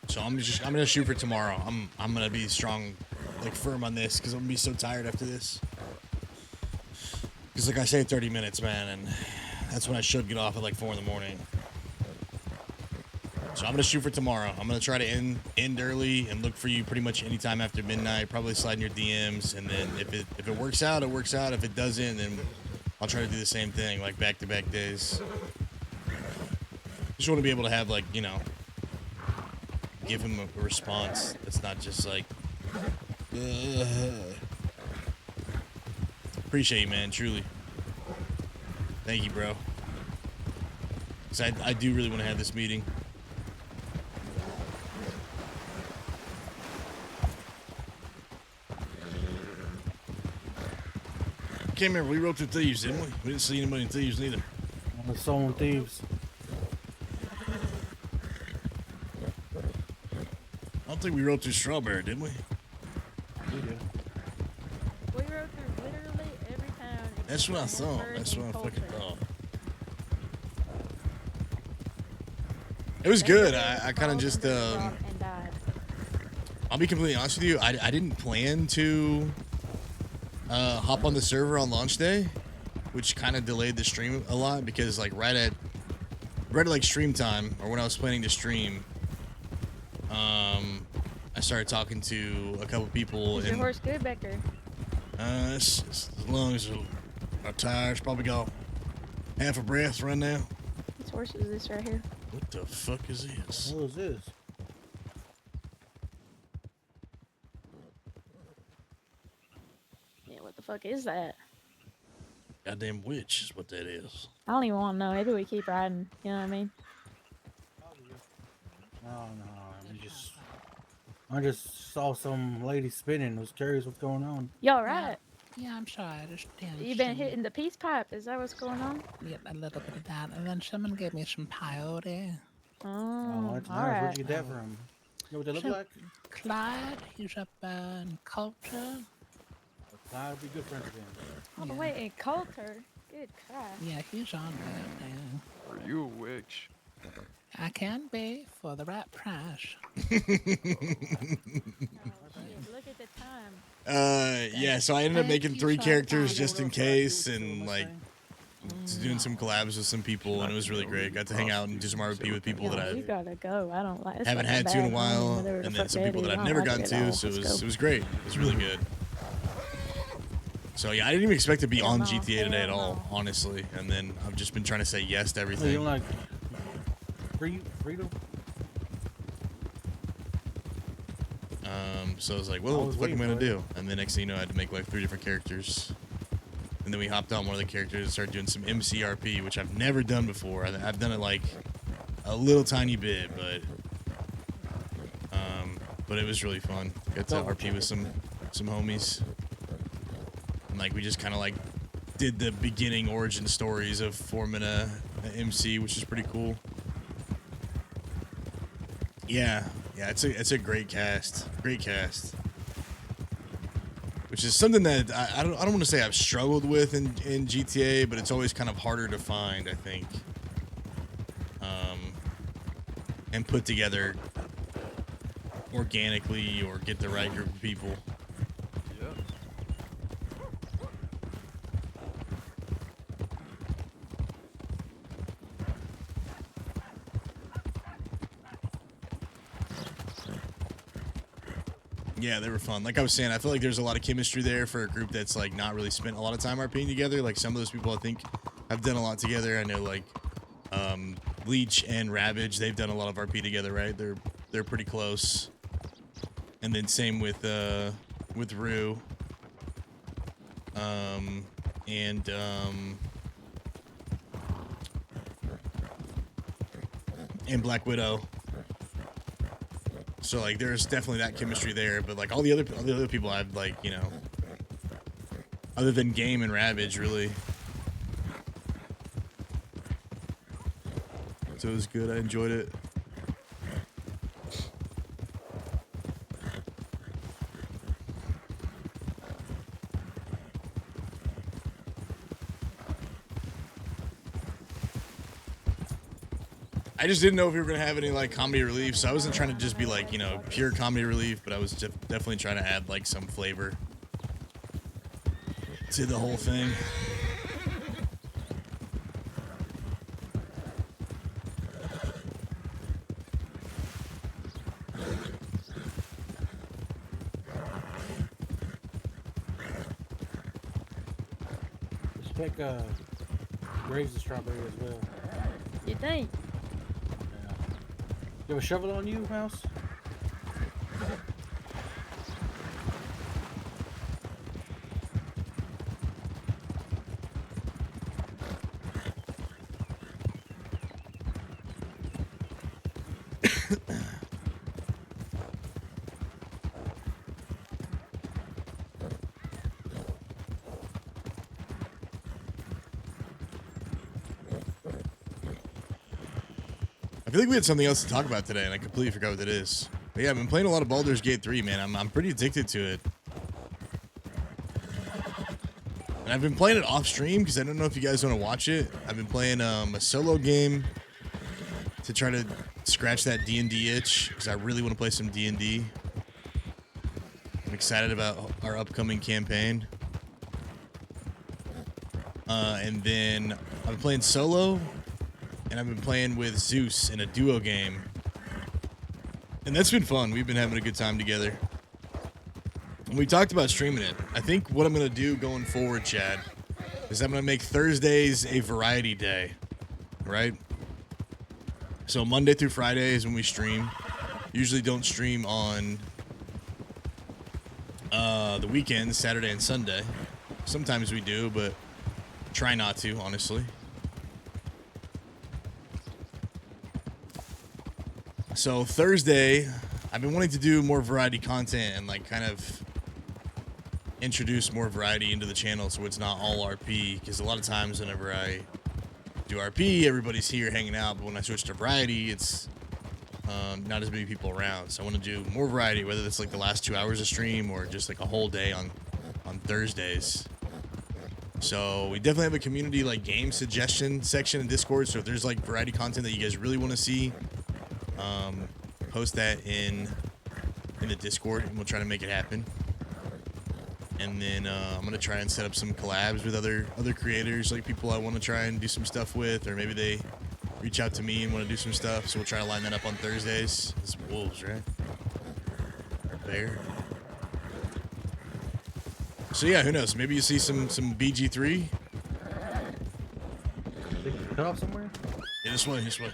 So I'm gonna shoot for tomorrow. I'm gonna be strong, like firm on this, because I'm gonna be so tired after this. Because like I say, 30 minutes, man, and that's when I should get off at like 4 in the morning. So I'm gonna shoot for tomorrow. I'm gonna try to end early and look for you pretty much anytime after midnight. Probably slide in your DMs, and then if it works out, it works out. If it doesn't, then I'll try to do the same thing, like back-to-back days. Just want to be able to have like, you know, give him a response that's not just like, Appreciate you, man. Truly. Thank you, bro. 'Cause I do really want to have this meeting. Can't remember. We rode through Thieves, didn't we? We didn't see anybody in Thieves neither. On the Soul Thieves. I don't think we rode through Strawberry, didn't we? We did. We rode through literally every town. That's what I except thought. Harrisburg That's what I and fucking Coltrane. thought. It was good. I kind of just And died. I'll be completely honest with you. I didn't plan to hop on the server on launch day, which kind of delayed the stream a lot because like right at like stream time or when I was planning to stream, I started talking to a couple people. Is your horse good, Becker? As long as our tires probably got half a breath right now. Whose horse is this right here? What the fuck is this? What was this? Yeah, what the fuck is that? Goddamn witch is what that is. I don't even want to know. Maybe we keep riding. You know what I mean? No. I just saw some lady spinning. Was curious what's going on. Y'all right? Yeah, I'm sure I understand. You been hitting the peace pipe? Is that what's going on? Yep, a little bit of that. And then someone gave me some peyote. Oh, That's all nice. right. Where'd you get that from? You know what they look Sure. like? Clyde, he's up in Culture. Clyde would be good friends with him. Oh, Yeah. wait, in Coulter? Good Christ. Yeah, he's on there now. Are you a witch? I can be for the right price. Oh, shit, look at the time. Yeah, so I ended up Thank making you 3 for characters that. just in case and like doing some collabs with some people and it was really great. Got to hang out and do some RP with people that Yeah, you I gotta go. I don't like. it's haven't like had a to in a bad while home, whatever the and then fuck some people is. that I I've don't never like gotten it at to, all. so it Let's was go. it was great. It was really good. So yeah, I didn't even expect to be on no, GTA today at hell all, no. honestly. And then I've just been trying to say yes to So you everything. don't like freedom? So I was like, well, I what was the fuck am I waiting gonna for do? And the next thing you know, I had to make like 3 different characters. And then we hopped on one of the characters and started doing some MCRP, which I've never done before. I've done it like a little tiny bit, but it was really fun. Got to RP with some homies. And like we just kind of like did the beginning origin stories of forming a MC, which is pretty cool. Yeah, it's a great cast. Great cast. Which is something that I don't want to say I've struggled with in GTA, but it's always kind of harder to find, I think. And put together organically or get the right group of people. Yep. Yeah, they were fun. Like I was saying, I feel like there's a lot of chemistry there for a group that's like not really spent a lot of time RPing together. Like some of those people I think have done a lot together. I know like Leech and Ravage, they've done a lot of RP together, right? They're pretty close. And then same with Rue. And Black Widow. So like there's definitely that chemistry there, but like all the other people I've like, you know, other than Game and Ravage really. So it was good. I enjoyed it. I just didn't know if we were gonna have any like comedy relief, so I wasn't trying to just be like, you know, pure comedy relief, but I was definitely trying to add like some flavor to the whole thing. Just pick Graves of Strawberry as well. You think? Yeah. You have a shovel on you, Mouse? I feel like we had something else to talk about today, and I completely forgot what it is. But yeah, I've been playing a lot of Baldur's Gate 3, man. I'm pretty addicted to it. And I've been playing it off stream because I don't know if you guys want to watch it. I've been playing a solo game to try to scratch that D&D itch because I really want to play some D&D. I'm excited about our upcoming campaign. And then I've been playing solo, and I've been playing with Zeus in a duo game. And that's been fun. We've been having a good time together. And we talked about streaming it. I think what I'm going to do going forward, Chad, is I'm going to make Thursdays a variety day, right? So Monday through Friday is when we stream. Usually don't stream on the weekends, Saturday and Sunday. Sometimes we do, but try not to, honestly. So Thursday, I've been wanting to do more variety content and like kind of introduce more variety into the channel so it's not all RP, because a lot of times whenever I do RP, everybody's here hanging out, but when I switch to variety, it's not as many people around. So I want to do more variety, whether it's like the last 2 hours of stream or just like a whole day on Thursdays. So we definitely have a community like game suggestion section in Discord, so if there's like variety content that you guys really want to see, post that in the Discord and we'll try to make it happen. And then I'm gonna try and set up some collabs with other creators, like people I want to try and do some stuff with, or maybe they reach out to me and want to do some stuff. So we'll try to line that up on Thursdays. It's wolves, right? Or bear. So yeah, who knows? Maybe you see some BG3. Cut off somewhere? Yeah, this way, this way.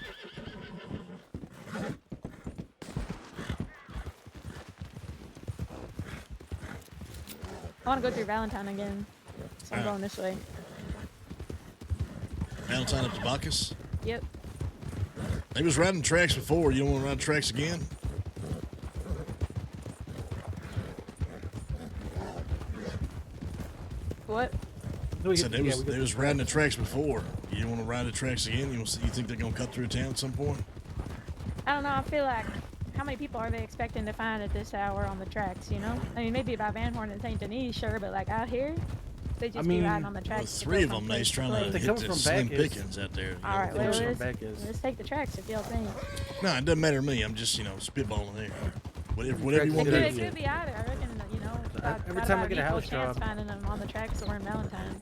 I want to go through Valentine again, so I'm going this way. Valentine up to Bacchus? Yep. They was riding tracks before. You don't want to ride tracks again? What? I said they was riding the tracks before. You don't want to ride the tracks again? You think they're going to cut through town at some point? I don't know. I feel like, how many people are they expecting to find at this hour on the tracks, you know? I mean, maybe by Van Horn and St. Denis, sure, but like out here, they just be riding on the tracks. Well, 3 of them, they's trying to hit the slim pickings out there. All right, well, let's take the tracks if y'all think. No, it doesn't matter to me. I'm just, spitballing here. Whatever you want to do. It could be either. I reckon, every time I get a house job, finding them on the tracks or in Valentine.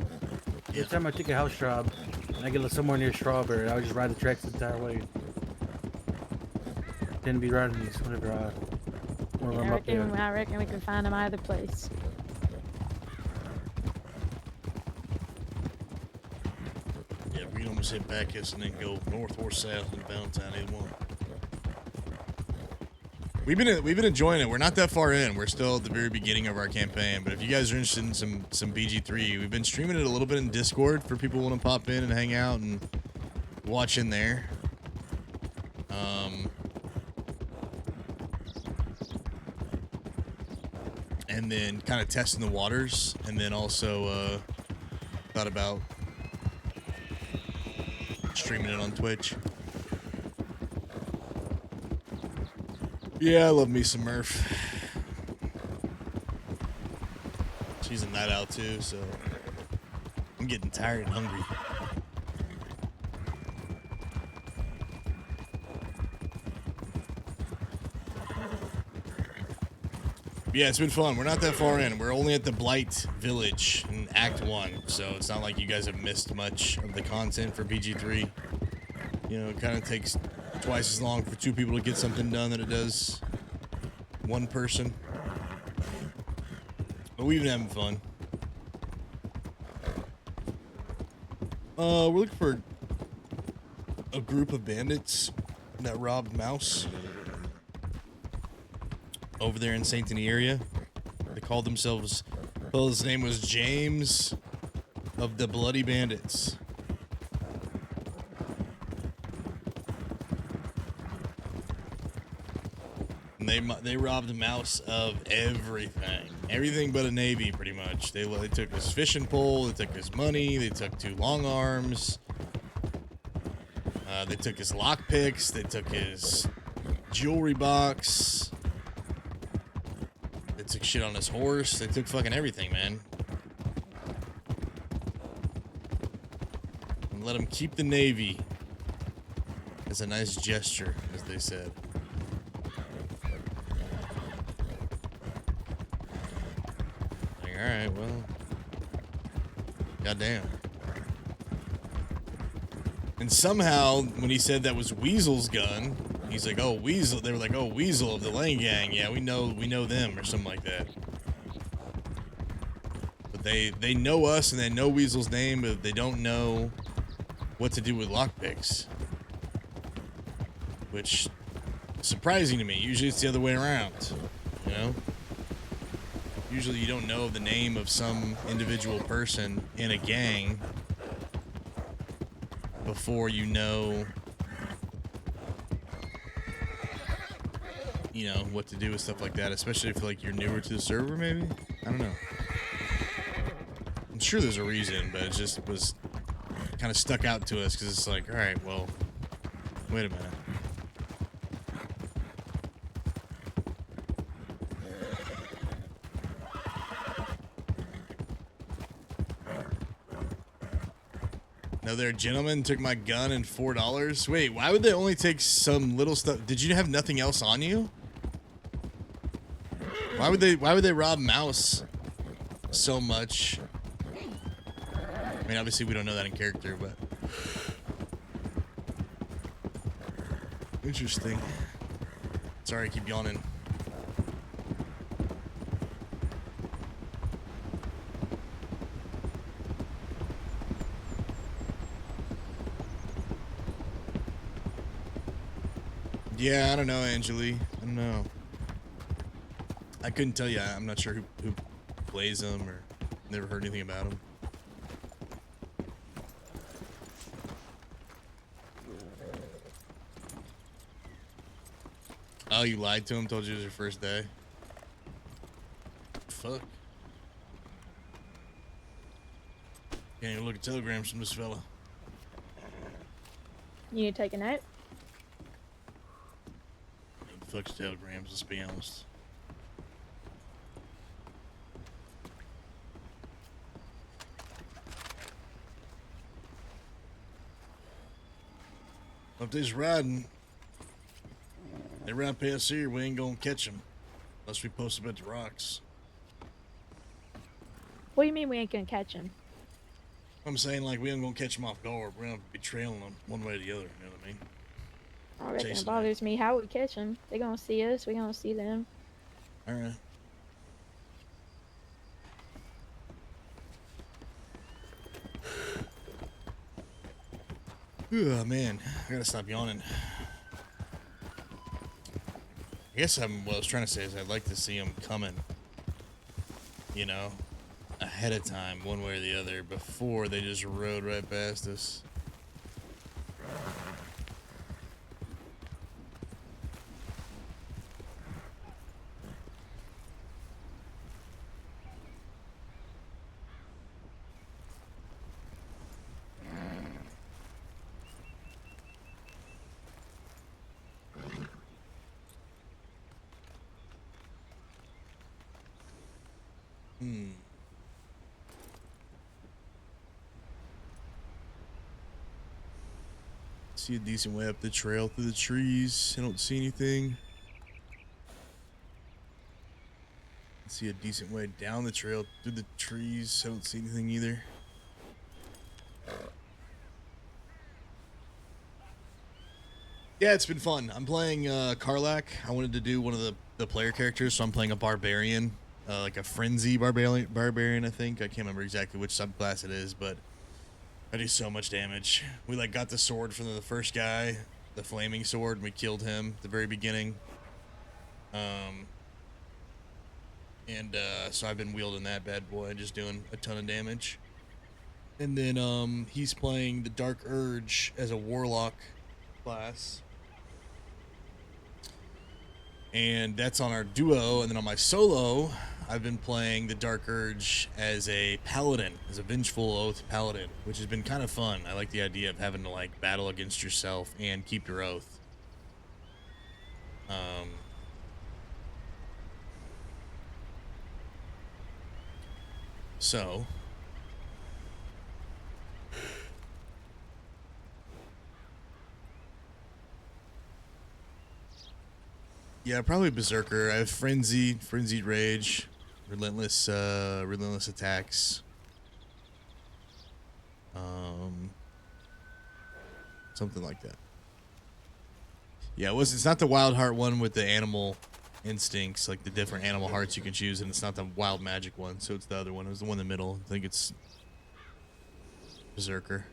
Every time I take a house job, and I get somewhere near Strawberry, I would just ride the tracks the entire way. Then be riding these whenever I'm up there. I reckon we can find them either place. Yeah, we can almost hit Bacchus and then go north or south in Valentine, either one. We've been enjoying it. We're not that far in. We're still at the very beginning of our campaign. But if you guys are interested in some BG3, we've been streaming it a little bit in Discord for people who want to pop in and hang out and watch in there. And then kind of testing the waters, and then also thought about streaming it on Twitch. Yeah, I love me some Murph. She's a night owl too, so I'm getting tired and hungry. Yeah, it's been fun. We're not that far in. We're only at the Blight Village in Act 1, so it's not like you guys have missed much of the content for BG3. It kind of takes twice as long for 2 people to get something done than it does 1 person. But we've been having fun. We're looking for a group of bandits that robbed Mouse over there in St. Denis area. They called themselves, well, his name was James of the Bloody Bandits. And they robbed Mouse of everything but a navy, pretty much. They took his fishing pole, they took his money, they took 2 long arms. They took his lockpicks. They took his jewelry box. They took shit on his horse. They took fucking everything, man. And let him keep the Navy. As a nice gesture, as they said. Like, alright, well. Goddamn. And somehow, when he said that was Weasel's gun, he's like, oh, Weasel. They were like, oh, Weasel of the Lane Gang. Yeah, we know them, or something like that. But they know us, and they know Weasel's name, but they don't know what to do with lockpicks. Which is surprising to me. Usually it's the other way around, you know? Usually you don't know the name of some individual person in a gang before you know, what to do with stuff like that, especially if like you're newer to the server, maybe? I don't know. I'm sure there's a reason, but it just was kind of stuck out to us because it's like, all right, well, wait a minute. Another gentleman took my gun and $4. Wait, why would they only take some little stuff? Did you have nothing else on you? Why would they rob Mouse so much? I mean, obviously we don't know that in character, but interesting. Sorry, I keep yawning. Yeah, I don't know, Angeli. I don't know. I couldn't tell you. I'm not sure who plays them or never heard anything about them. Oh, you lied to him? Told you it was your first day? Fuck. Can't even look at telegrams from this fella. You need to take a note? Fuck's telegrams, let's be honest. If they's riding, they ride past here, we ain't gonna catch them. Unless we post them at the rocks. What do you mean we ain't gonna catch him? I'm saying, like, we ain't gonna catch them off guard. We're gonna be trailing them one way or the other, you know what I mean? I reckon Chasing it bothers me how we catch them. They gonna see us, we gonna see them. Alright. Oh man, I gotta stop yawning. I guess what I was trying to say is I'd like to see them coming, you know, ahead of time, one way or the other, before they just rode right past us. See a decent way up the trail through the trees. I don't see anything. See a decent way down the trail through the trees. I don't see anything either. Yeah, it's been fun. I'm playing Karlak. I wanted to do one of the player characters, so I'm playing a barbarian, like a frenzy barbarian. I think I can't remember exactly which subclass it is, but I do so much damage. We like got the sword from the first guy, the flaming sword, and we killed him at the very beginning. So I've been wielding that bad boy, just doing a ton of damage. And then he's playing the Dark Urge as a warlock class. And that's on our duo, and then on my solo, I've been playing the Dark Urge as a paladin, as a vengeful oath paladin, which has been kind of fun. I like the idea of having to like battle against yourself and keep your oath. So yeah, probably Berserker. I have Frenzied Rage, Relentless Attacks. Something like that. Yeah, it's not the Wild Heart one with the animal instincts, like the different animal hearts you can choose, and it's not the Wild Magic one, so it's the other one. It was the one in the middle. I think it's Berserker.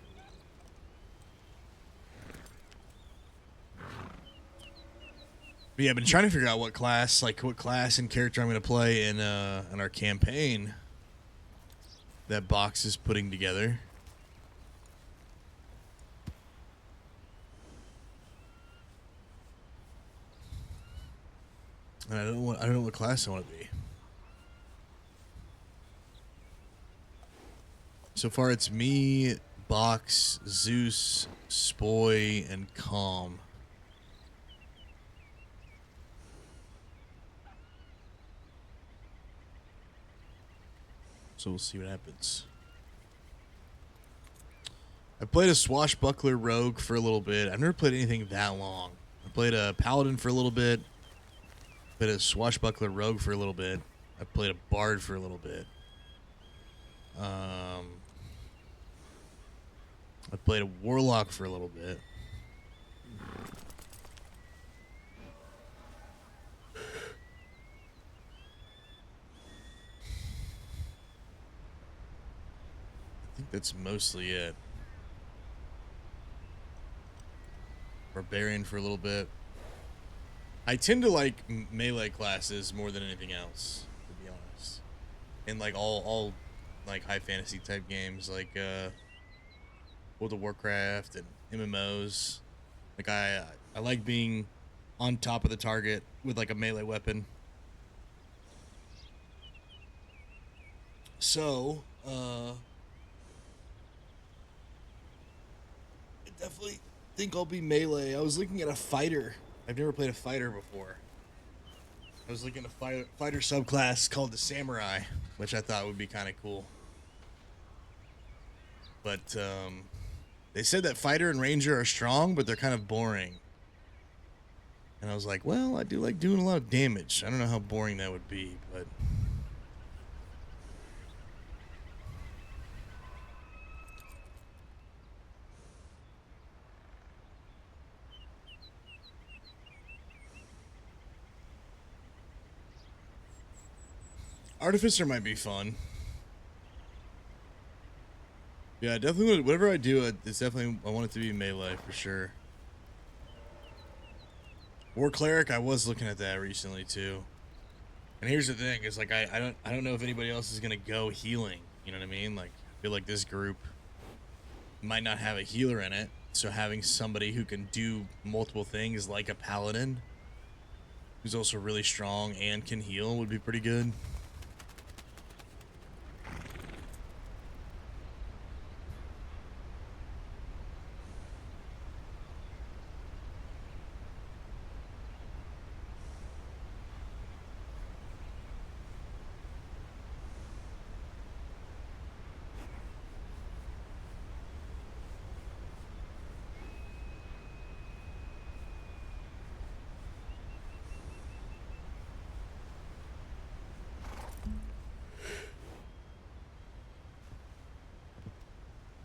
But yeah, I've been trying to figure out what class and character I'm going to play in our campaign that Box is putting together. And I don't know what class I want to be. So far, it's me, Box, Zeus, Spoy, and Calm. So we'll see what happens. I played a Swashbuckler Rogue for a little bit. I've never played anything that long. I played a Paladin for a little bit. Played a Swashbuckler Rogue for a little bit. I played a Bard for a little bit. I played a Warlock for a little bit. I think that's mostly it. Barbarian for a little bit. I tend to like melee classes more than anything else, to be honest. In like all like high fantasy type games, like World of Warcraft and MMOs. Like I like being on top of the target with like a melee weapon. So, I definitely think I'll be melee. I was looking at a fighter. I've never played a fighter before. I was looking at a fighter subclass called the Samurai, which I thought would be kind of cool. But they said that fighter and ranger are strong, but they're kind of boring. And I was like, well, I do like doing a lot of damage. I don't know how boring that would be, but... Artificer might be fun. Yeah, definitely. Whatever I do, it's definitely. I want it to be melee for sure. War cleric. I was looking at that recently too. And here's the thing: is like I don't know if anybody else is gonna go healing. You know what I mean? Like I feel like this group might not have a healer in it, so having somebody who can do multiple things, like a paladin, who's also really strong and can heal, would be pretty good.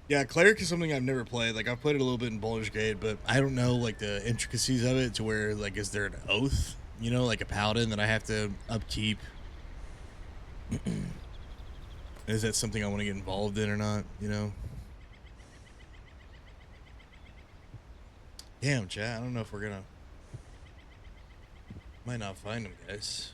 Yeah, cleric is something I've never played. Like I've played it a little bit in Baldur's Gate, but I don't know like the intricacies of it to where like is there an oath, you know, like a paladin that I have to upkeep? Is that something I want to get involved in or not, you know? Damn, chat, I don't know if we're gonna... Might not find them, guys.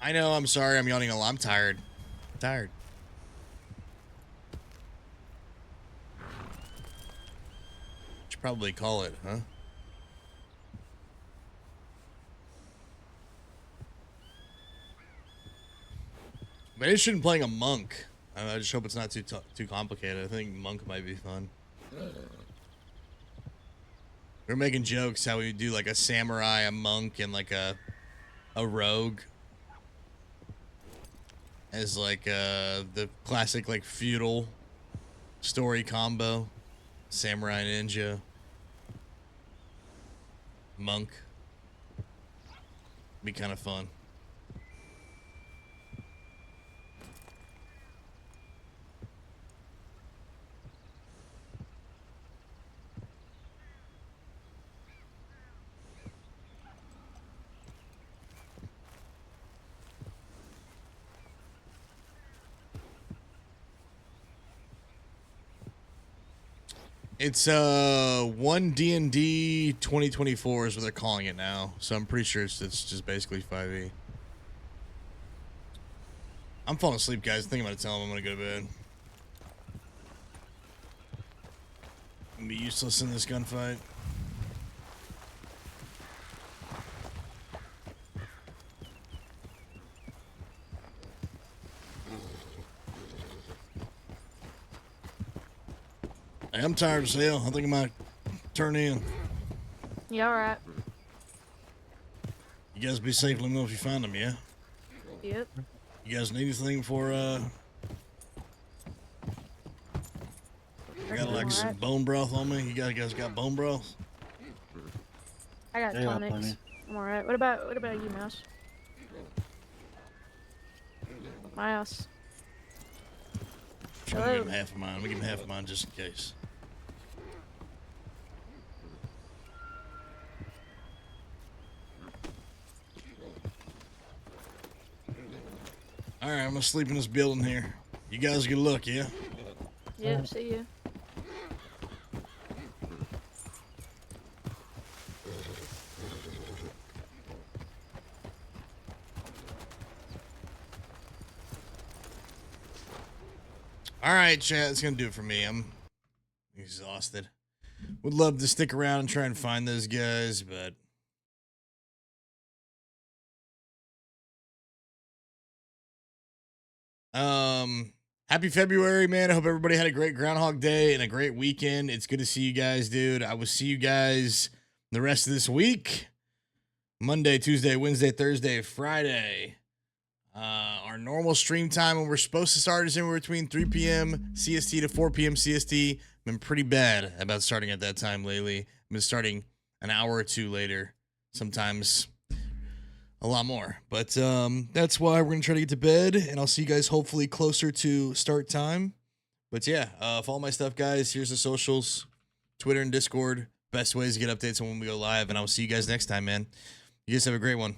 I know. I'm sorry. I'm yawning a lot. I'm tired. I'm tired. Should probably call it, huh? Maybe I shouldn't playing a monk. I just hope it's not too complicated. I think monk might be fun. We're making jokes how we do like a samurai, a monk, and like a rogue as like the classic like feudal story combo. Samurai ninja, monk. Be kind of fun. It's 1 D&D 2024 is what they're calling it now. So I'm pretty sure it's just basically 5e. I'm falling asleep, guys. I think I'm gonna tell them I'm gonna go to bed. I'm gonna be useless in this gunfight. I'm tired as hell. I think I might turn in. You alright? You guys be safe. Let me know if you find them, yeah? Yep. You guys need anything for, I got like some bone broth on me. You guys got bone broth? I got Yeah, tonics. plenty. I'm alright. What about you, Mouse? Mouse. I'm gonna give him half of mine. I'm gonna give him half of mine just in case. Alright, I'm gonna sleep in this building here. You guys good luck, yeah? Yep, see ya. Alright, chat, that's gonna do it for me. I'm exhausted. Would love to stick around and try and find those guys, but happy February, man. I hope everybody had a great Groundhog Day and a great weekend. It's good to see you guys, dude. I will see you guys the rest of this week. Monday, Tuesday, Wednesday, Thursday, Friday. Our normal stream time when we're supposed to start is anywhere between 3 p.m. CST to 4 p.m. CST. I've been pretty bad about starting at that time lately. I've been starting an hour or two later, sometimes a lot more. But that's why we're going to try to get to bed, and I'll see you guys hopefully closer to start time. But yeah, follow my stuff, guys. Here's the socials, Twitter and Discord. Best ways to get updates on when we go live, and I will see you guys next time, man. You guys have a great one.